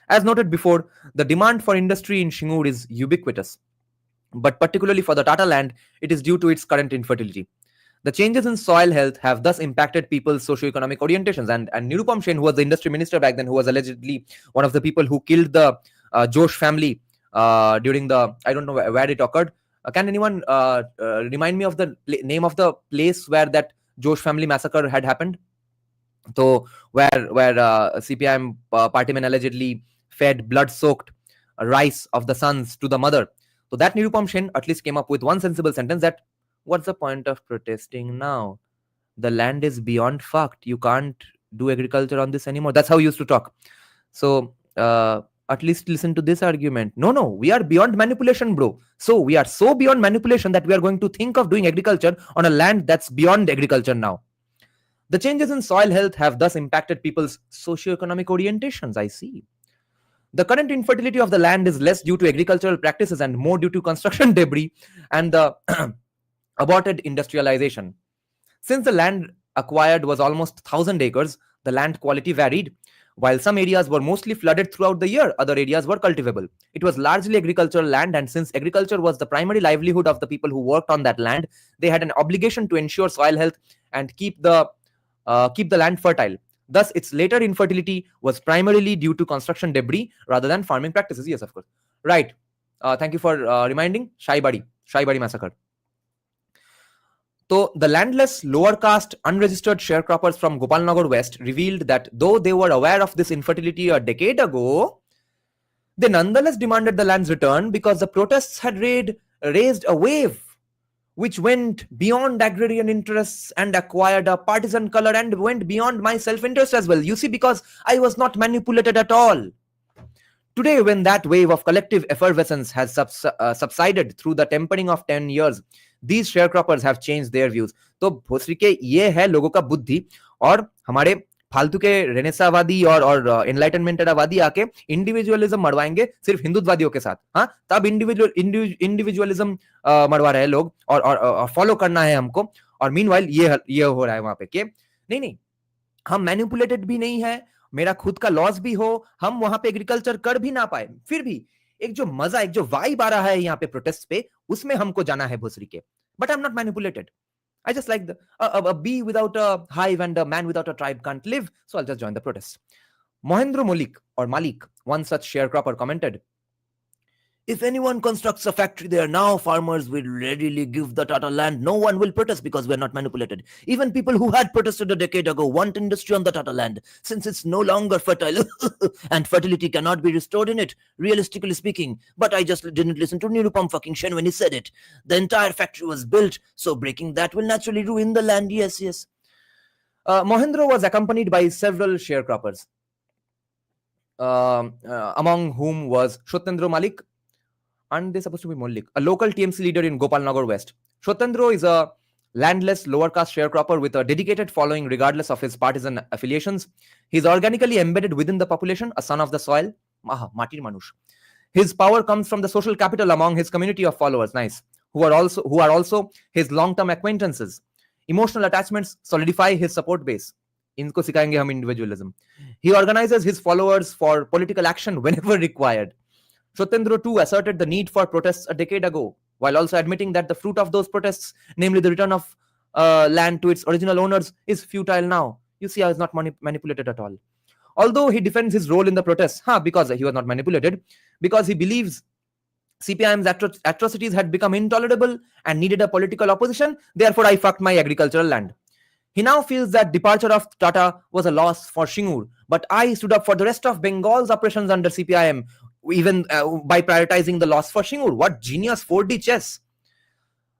As noted before, the demand for industry in Shingur is ubiquitous, but particularly for the Tata land, it is due to its current infertility. The changes in soil health have thus impacted people's socio-economic orientations. And Nirupam Sen, who was the industry minister back then, who was allegedly one of the people who killed the Josh family during the, I don't know where it occurred. Can anyone remind me of the name of the place where that Josh family massacre had happened? So where CPIM party men allegedly fed blood-soaked rice of the sons to the mother. So that Nirupam Sen at least came up with one sensible sentence that, what's the point of protesting now? The land is beyond fucked. You can't do agriculture on this anymore. That's how he used to talk. So at least listen to this argument. No, we are beyond manipulation, bro. So we are so beyond manipulation that we are going to think of doing agriculture on a land that's beyond agriculture now. The changes in soil health have thus impacted people's socioeconomic orientations, I see. The current infertility of the land is less due to agricultural practices and more due to construction debris and the aborted industrialization. Since the land acquired was almost 1,000 acres, the land quality varied. While some areas were mostly flooded throughout the year, other areas were cultivable. It was largely agricultural land, and since agriculture was the primary livelihood of the people who worked on that land, they had an obligation to ensure soil health and keep the land fertile. Thus, its later infertility was primarily due to construction debris rather than farming practices. Yes, of course. Right. Thank you for reminding. Shaibari massacre. So, the landless, lower caste, unregistered sharecroppers from Gopalnagar West revealed that though they were aware of this infertility a decade ago, they nonetheless demanded the land's return because the protests had raised a wave which went beyond agrarian interests and acquired a partisan color and went beyond my self-interest as well. You see, because I was not manipulated at all. Today, when that wave of collective effervescence has subsided through the tempering of 10 years, these sharecroppers have changed their views. तो भोसरी के ये है लोगों का बुद्धि, और हमारे फालतू के रेनेसावादी और एनलाइटनमेंटेडवादी आके इंडिविजुअलिज्म मरवाएंगे सिर्फ हिंदुत्ववादियों के साथ. हाँ, तब इंडिविजुअलिज्म मरवा रहे हैं लोग और फॉलो करना है हमको. और मीनवाइल ये हो रहा है वहां पे कि नहीं, हम मैनिपुलेटेड भी नहीं है, मेरा खुद का लॉस भी हो, हम वहां पे एग्रीकल्चर कर भी ना पाए, फिर भी एक जो मजा, एक जो वाइब आ रहा है यहाँ पे प्रोटेस्ट पे, उसमें हमको जाना है भोसरी के. But I am not manipulated. I just like a bee without a hive and a man without a tribe can't live, so I'll just join the protest. Mohendra Malik, one such sharecropper, commented, if anyone constructs a factory there now, farmers will readily give the Tata land. No one will protest because we are not manipulated. Even people who had protested a decade ago want industry on the Tata land since it's no longer fertile and fertility cannot be restored in it, realistically speaking. But I just didn't listen to Nirupam fucking Shen when he said it. The entire factory was built, so breaking that will naturally ruin the land. Yes. Mohendra was accompanied by several sharecroppers, among whom was Shotendra Malik, and they're supposed to be Mollik, a local TMC leader in Gopalnagar West. Shotendra is a landless, lower caste sharecropper with a dedicated following regardless of his partisan affiliations. He's organically embedded within the population, a son of the soil. Matir Manush. His power comes from the social capital among his community of followers, nice, who are also his long-term acquaintances. Emotional attachments solidify his support base. इनको सिखाएंगे हम individualism. He organizes his followers for political action whenever required. Shotendra too asserted the need for protests a decade ago, while also admitting that the fruit of those protests, namely the return of land to its original owners, is futile now. You see, I was not manipulated at all. Although he defends his role in the protests, because he was not manipulated, because he believes CPIM's atrocities had become intolerable and needed a political opposition, therefore I fucked my agricultural land. He now feels that departure of Tata was a loss for Shingur, but I stood up for the rest of Bengal's operations under CPIM, even by prioritizing the loss for Shingur. What genius 4D chess!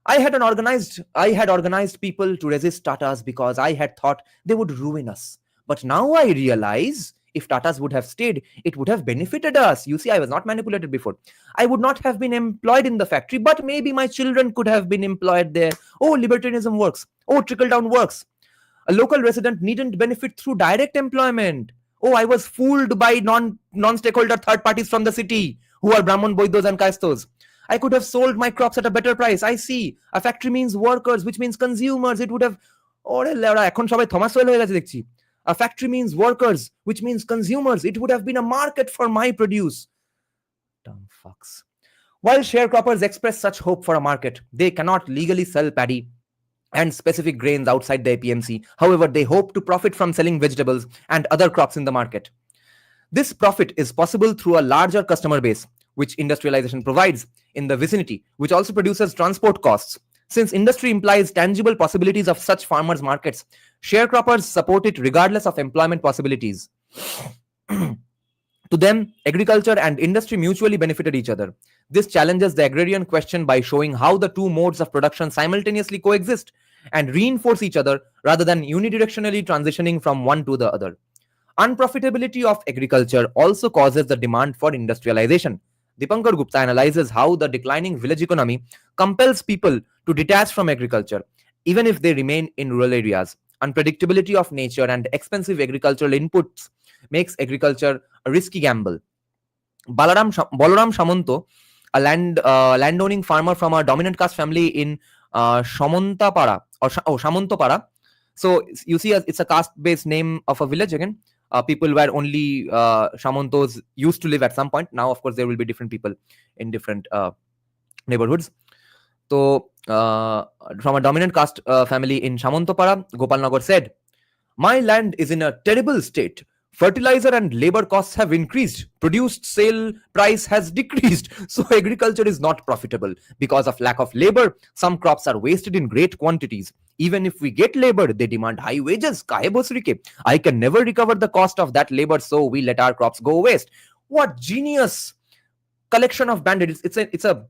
I had organized people to resist Tatas because I had thought they would ruin us. But now I realize if Tatas would have stayed, it would have benefited us. You see, I was not manipulated before. I would not have been employed in the factory, but maybe my children could have been employed there. Oh, libertarianism works. Oh, trickle-down works. A local resident needn't benefit through direct employment. Oh, I was fooled by non-stakeholder third parties from the city who are Brahman, Boidos and Kaistos. I could have sold my crops at a better price. I see. A factory means workers, which means consumers. It would have... A factory means workers, which means consumers. It would have been a market for my produce. Dumb fucks. While sharecroppers express such hope for a market, they cannot legally sell paddy and specific grains outside the APMC. However, they hope to profit from selling vegetables and other crops in the market. This profit is possible through a larger customer base. which industrialization provides in the vicinity, which also produces transport costs. Since industry implies tangible possibilities of such farmers' markets, sharecroppers support it regardless of employment possibilities. To them, agriculture and industry mutually benefited each other. This challenges the agrarian question by showing how the two modes of production simultaneously coexist and reinforce each other rather than unidirectionally transitioning from one to the other. Unprofitability of agriculture also causes the demand for industrialization. Dipankar Gupta analyzes how the declining village economy compels people to detach from agriculture, even if they remain in rural areas. Unpredictability of nature and expensive agricultural inputs makes agriculture a risky gamble. Balaram Shamanto, a landowning farmer from a dominant caste family in Shamantapara Shamantopara. So you see, it's a caste-based name of a village again. People were only Shamantos used to live at some point. Now, of course, there will be different people in different neighborhoods. So, from a dominant caste family in Shamantopara, Gopalnagar said, "My land is in a terrible state. Fertilizer and labor costs have increased. Produced sale price has decreased. So agriculture is not profitable. Because of lack of labor, some crops are wasted in great quantities. Even if we get labor, they demand high wages. Kahe bosri ke? I can never recover the cost of that labor, so we let our crops go waste." What genius collection of bandits. It's a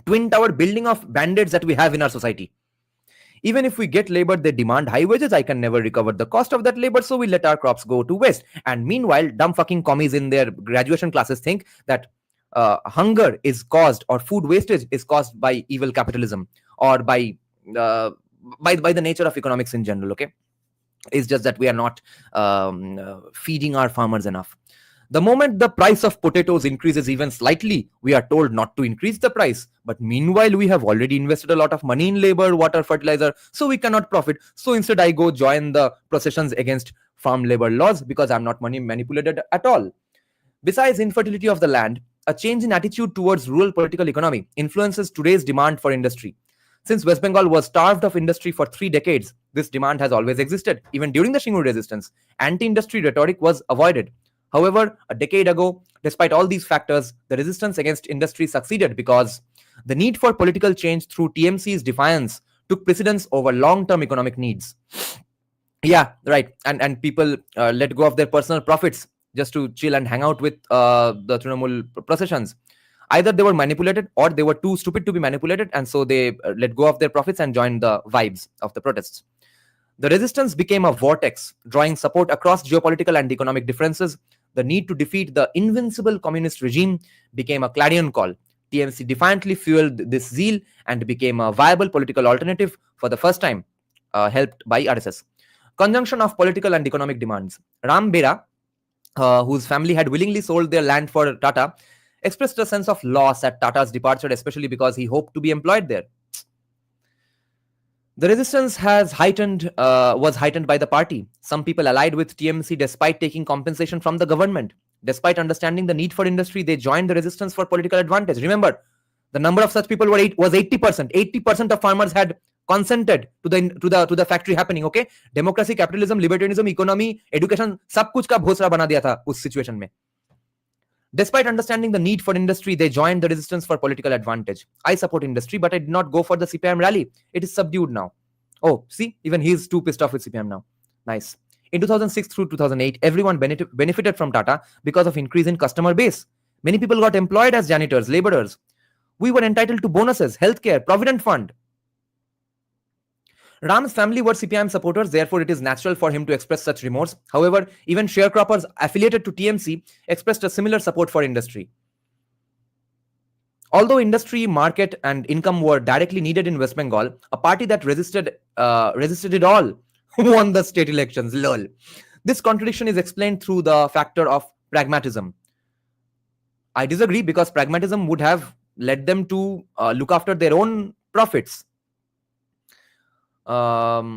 twin tower building of bandits that we have in our society. Even if we get labor, they demand high wages. I can never recover the cost of that labor, so we let our crops go to waste. And meanwhile, dumb fucking commies in their graduation classes think that hunger is caused, or food wastage is caused by evil capitalism, or by the nature of economics in general. Okay, it's just that we are not feeding our farmers enough. The moment the price of potatoes increases even slightly, we are told not to increase the price. But meanwhile, we have already invested a lot of money in labor, water, fertilizer, so we cannot profit. So instead, I go join the processions against farm labor laws because I'm not money manipulated at all. Besides infertility of the land, a change in attitude towards rural political economy influences today's demand for industry. Since West Bengal was starved of industry for 3 decades, this demand has always existed. Even during the Shingur resistance, anti-industry rhetoric was avoided. However, a decade ago, despite all these factors, the resistance against industry succeeded because the need for political change through TMC's defiance took precedence over long-term economic needs. Yeah, right. And people let go of their personal profits just to chill and hang out with the Trinamool processions. Either they were manipulated or they were too stupid to be manipulated, and so they let go of their profits and joined the vibes of the protests. The resistance became a vortex, drawing support across geopolitical and economic differences. The need to defeat the invincible communist regime became a clarion call. TMC defiantly fueled this zeal and became a viable political alternative for the first time, helped by RSS. Conjunction of political and economic demands. Ram Bera, whose family had willingly sold their land for Tata, expressed a sense of loss at Tata's departure, especially because he hoped to be employed there. The resistance was heightened by the party. Some people allied with TMC despite taking compensation from the government. Despite understanding the need for industry, they joined the resistance for political advantage. Remember, the number of such people was 80%. 80% of farmers had consented to the factory happening. Okay, democracy, capitalism, libertarianism, economy, education, सब कुछ का भोसड़ा बना दिया था उस situation में. Despite understanding the need for industry, they joined the resistance for political advantage. I support industry, but I did not go for the CPIM rally. It is subdued now. Oh, see, even he's too pissed off with CPIM now. Nice. In 2006 through 2008, everyone benefited from Tata because of increase in customer base. Many people got employed as janitors, laborers. We were entitled to bonuses, healthcare, provident fund. Ram's family were CPIM supporters, therefore it is natural for him to express such remorse. However, even sharecroppers affiliated to TMC expressed a similar support for industry. Although industry, market, and income were directly needed in West Bengal, a party that resisted it all won the state elections. Lol. This contradiction is explained through the factor of pragmatism. I disagree because pragmatism would have led them to look after their own profits. Okay,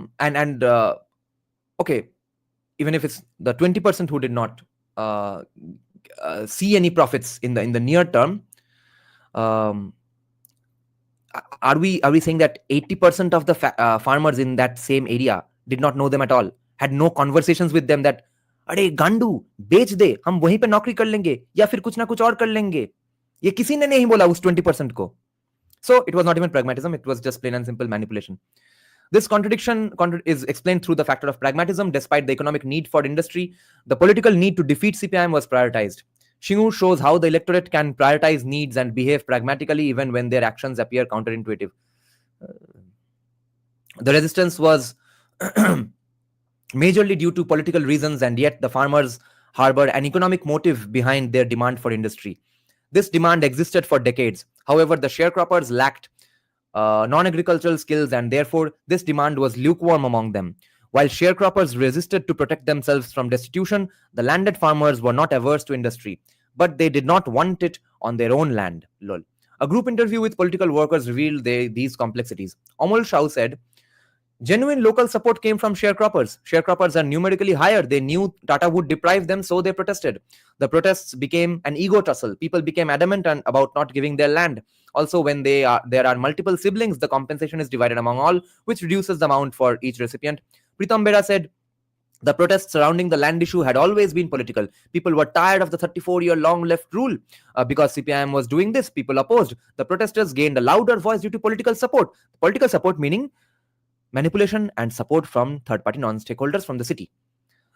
even if it's the 20% who did not see any profits in the near term, are we saying that 80% of the farmers in that same area did not know them at all, had no conversations with them that अरे गांडू बेच दे, हम वहीं पे नौकरी कर लेंगे या फिर कुछ ना कुछ और कर लेंगे? ये किसी ने नहीं बोला उस 20% को. So it was not even pragmatism, it was just plain and simple manipulation. This contradiction is explained through the factor of pragmatism. Despite the economic need for industry, the political need to defeat CPIM was prioritized. Shingu shows how the electorate can prioritize needs and behave pragmatically even when their actions appear counterintuitive. The resistance was majorly due to political reasons, and yet the farmers harbored an economic motive behind their demand for industry. This demand existed for decades. However, the sharecroppers lacked non-agricultural skills, and therefore this demand was lukewarm among them. While sharecroppers resisted to protect themselves from destitution, the landed farmers were not averse to industry, but they did not want it on their own land. Lol. A group interview with political workers revealed these complexities. Amol Shah said, genuine local support came from sharecroppers. Sharecroppers are numerically higher. They knew Tata would deprive them, so they protested. The protests became an ego tussle. People became adamant about not giving their land. Also, when there are multiple siblings, the compensation is divided among all, which reduces the amount for each recipient. Pritam Bera said, the protests surrounding the land issue had always been political. People were tired of the 34-year-long left rule. Because CPIM was doing this, people opposed. The protesters gained a louder voice due to political support. Political support meaning manipulation and support from third-party non-stakeholders from the city.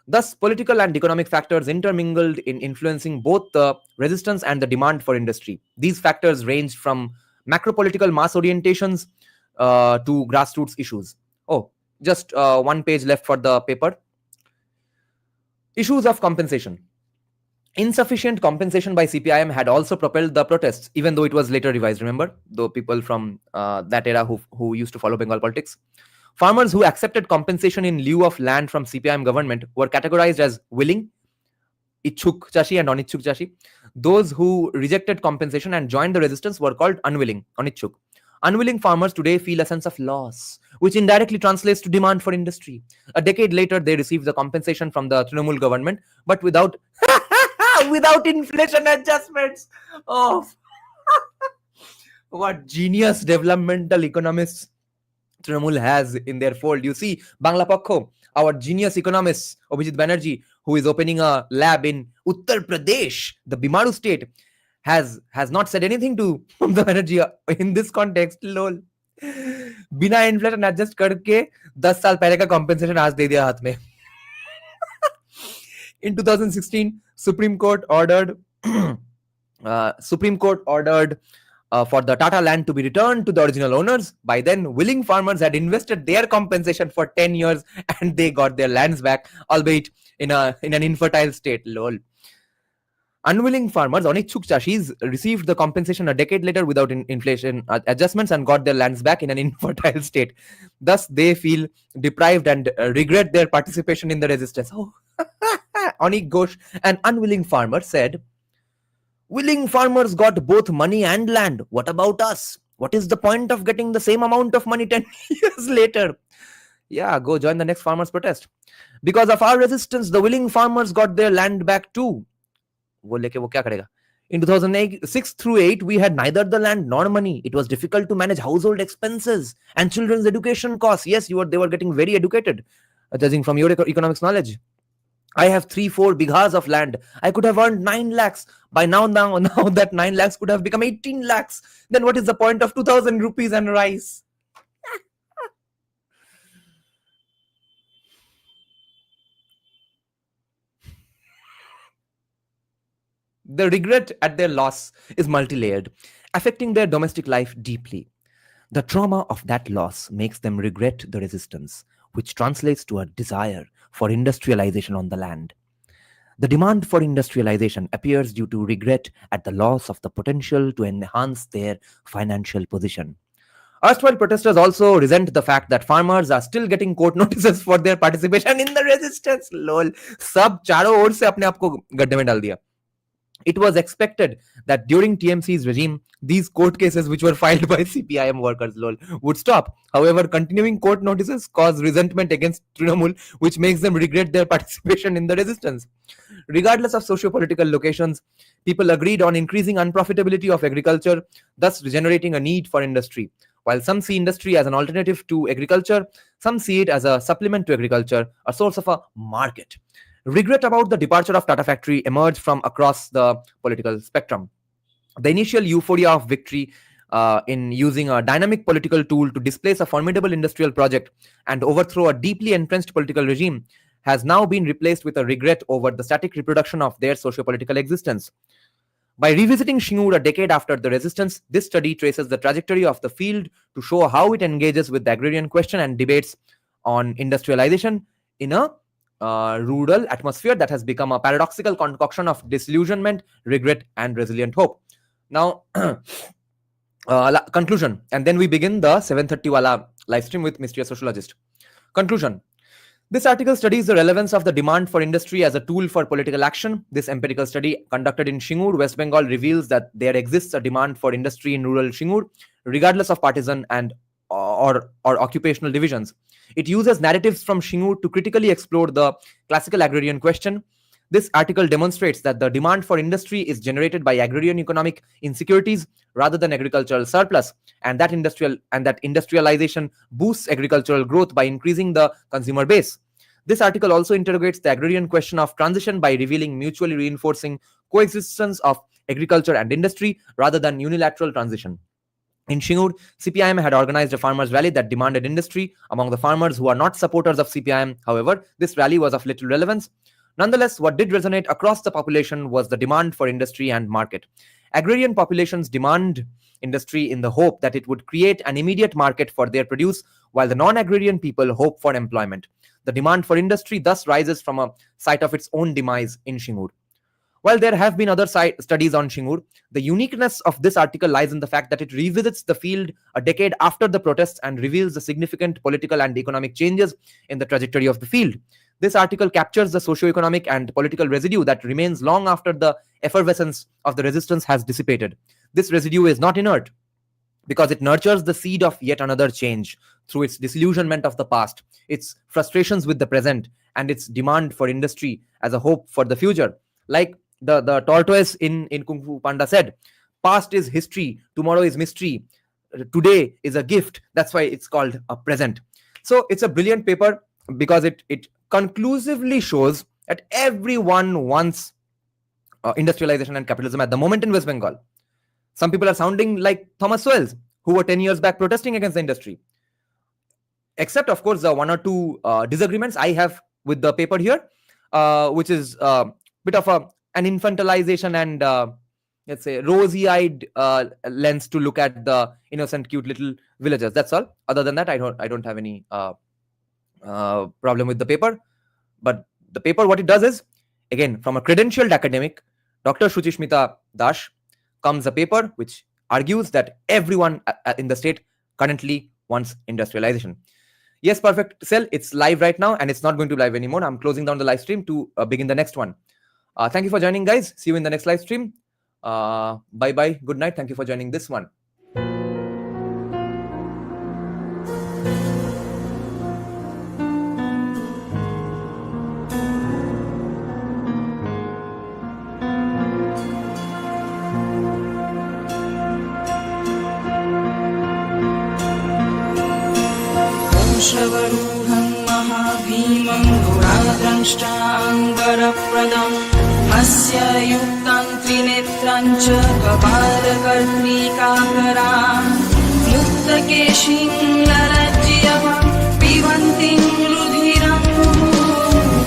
Thus, political and economic factors intermingled in influencing both the resistance and the demand for industry. These factors ranged from macro-political mass orientations to grassroots issues. Oh, just one page left for the paper. Issues of compensation. Insufficient compensation by CPIM had also propelled the protests, even though it was later revised. Remember, though people from that era who used to follow Bengal politics. Farmers who accepted compensation in lieu of land from CPIM government were categorized as willing, ichchuk chashi, and onichchuk chashi. Those who rejected compensation and joined the resistance were called unwilling, onichchuk. Unwilling farmers today feel a sense of loss, which indirectly translates to demand for industry. A decade later, they received the compensation from the Trinamool government, but without inflation adjustments. Oh, what genius developmental economists Trinamool has in their fold. You see, Bangla Pakho, our genius economist, Abhijit Banerjee, who is opening a lab in Uttar Pradesh, the Bimaru state, has not said anything to the Banerjee in this context. Lol. बिना inflation adjust करके 10 साल पहले का compensation आज दे दिया हाथ में. In 2016, Supreme Court ordered for the Tata land to be returned to the original owners. By then, willing farmers had invested their compensation for 10 years and they got their lands back, albeit in an infertile state. Lol. Unwilling farmers, onichchuk chashis, received the compensation a decade later without inflation adjustments and got their lands back in an infertile state. Thus, they feel deprived and regret their participation in the resistance. Oh. Anik Ghosh, an unwilling farmer, said, willing farmers got both money and land. What about us? What is the point of getting the same amount of money 10 years later? Yeah, go join the next farmers' protest. Because of our resistance, the willing farmers got their land back too. In 2006 through 8, we had neither the land nor money. It was difficult to manage household expenses and children's education costs. Yes, they were getting very educated, judging from your economics knowledge. I have 3-4 bighas of land. I could have earned 9 lakhs. By now that 9 lakhs could have become 18 lakhs. Then what is the point of 2,000 rupees and rice? The regret at their loss is multi-layered, affecting their domestic life deeply. The trauma of that loss makes them regret the resistance, which translates to a desire for industrialization on the land. The demand for industrialization appears due to regret at the loss of the potential to enhance their financial position. Erstwhile protesters also resent the fact that farmers are still getting court notices for their participation in the resistance. Lol. सब चारों ओर से अपने आप को गड्ढे में डाल दिया. It was expected that during TMC's regime, these court cases which were filed by CPIM workers would stop. However, continuing court notices cause resentment against Trinamool, which makes them regret their participation in the resistance. Regardless of socio-political locations, people agreed on increasing unprofitability of agriculture, thus generating a need for industry. While some see industry as an alternative to agriculture, some see it as a supplement to agriculture, a source of a market. Regret about the departure of Tata Factory emerged from across the political spectrum. The initial euphoria of victory in using a dynamic political tool to displace a formidable industrial project and overthrow a deeply entrenched political regime has now been replaced with a regret over the static reproduction of their socio-political existence. By revisiting Shingur a decade after the resistance, this study traces the trajectory of the field to show how it engages with the agrarian question and debates on industrialization in a rural atmosphere that has become a paradoxical concoction of disillusionment, regret, and resilient hope. Now, conclusion, and then we begin the 7:30 wala live stream with Mystery Sociologist. Conclusion. This article studies the relevance of the demand for industry as a tool for political action. This empirical study conducted in Shingur, West Bengal, reveals that there exists a demand for industry in rural Shingur, regardless of partisan and or occupational divisions. It uses narratives from Shingur to critically explore the classical agrarian question. This article demonstrates that the demand for industry is generated by agrarian economic insecurities rather than agricultural surplus, and that industrialization boosts agricultural growth by increasing the consumer base. This article also interrogates the agrarian question of transition by revealing mutually reinforcing coexistence of agriculture and industry rather than unilateral transition. In Shingur, CPIM had organized a farmers' rally that demanded industry. Among the farmers who are not supporters of CPIM, however, this rally was of little relevance. Nonetheless, what did resonate across the population was the demand for industry and market. Agrarian populations demand industry in the hope that it would create an immediate market for their produce, while the non-agrarian people hope for employment. The demand for industry thus rises from a site of its own demise in Shingur. While there have been other studies on Shingur, the uniqueness of this article lies in the fact that it revisits the field a decade after the protests and reveals the significant political and economic changes in the trajectory of the field. This article captures the socio-economic and political residue that remains long after the effervescence of the resistance has dissipated. This residue is not inert, because it nurtures the seed of yet another change through its disillusionment of the past, its frustrations with the present, and its demand for industry as a hope for the future. Like the tortoise in Kung Fu Panda said, past is history, tomorrow is mystery, today is a gift. That's why it's called a present. So it's a brilliant paper because it conclusively shows that everyone wants industrialization and capitalism at the moment in West Bengal. Some people are sounding like Thomas Sowell's, who were 10 years back protesting against the industry. Except, of course, the one or two disagreements I have with the paper here, which is a bit of an infantilization and, let's say, rosy-eyed lens to look at the innocent, cute little villagers. That's all. Other than that, I don't have any problem with the paper. But the paper, what it does is, again, from a credentialed academic, Dr. Suchismita Dash, comes a paper which argues that everyone in the state currently wants industrialization. Yes, perfect. Cell, it's live right now and it's not going to live anymore. I'm closing down the live stream to begin the next one. Thank you for joining, guys. See you in the next live stream. Bye-bye. Good night. Thank you for joining this one. श्रवरूढं महाभीमं गुणाद्रष्टाङ्गरप्रदम् अस्य युक्तं त्रिनेत्रं च कपालकर्णिकाकराम् मुक्तकेशिं ललज्ज्यः पिबन्तीं रुधिरम्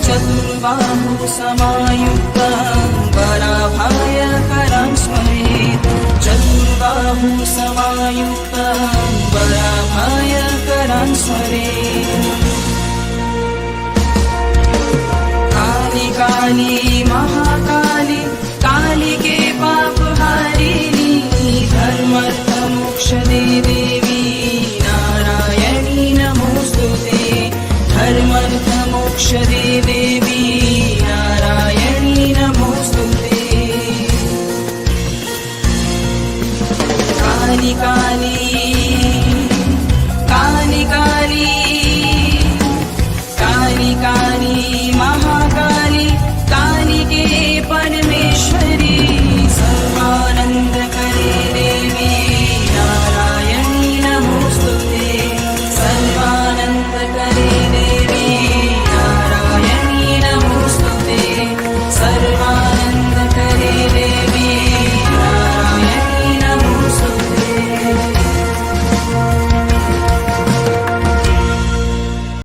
चतुर्बाहु समायुक्तं वराभयकरं स्मरेत् चतुर्बाहु समायुक्तं वराभयकरं स्मरेत् काली काली महाकाली कालिके पापहारिणी धर्मर्थमोक्षदे देवी नारायणी नमोस्तुते धर्मर्थमोक्षदे देवी नारायणी नमोस्तुते काली काली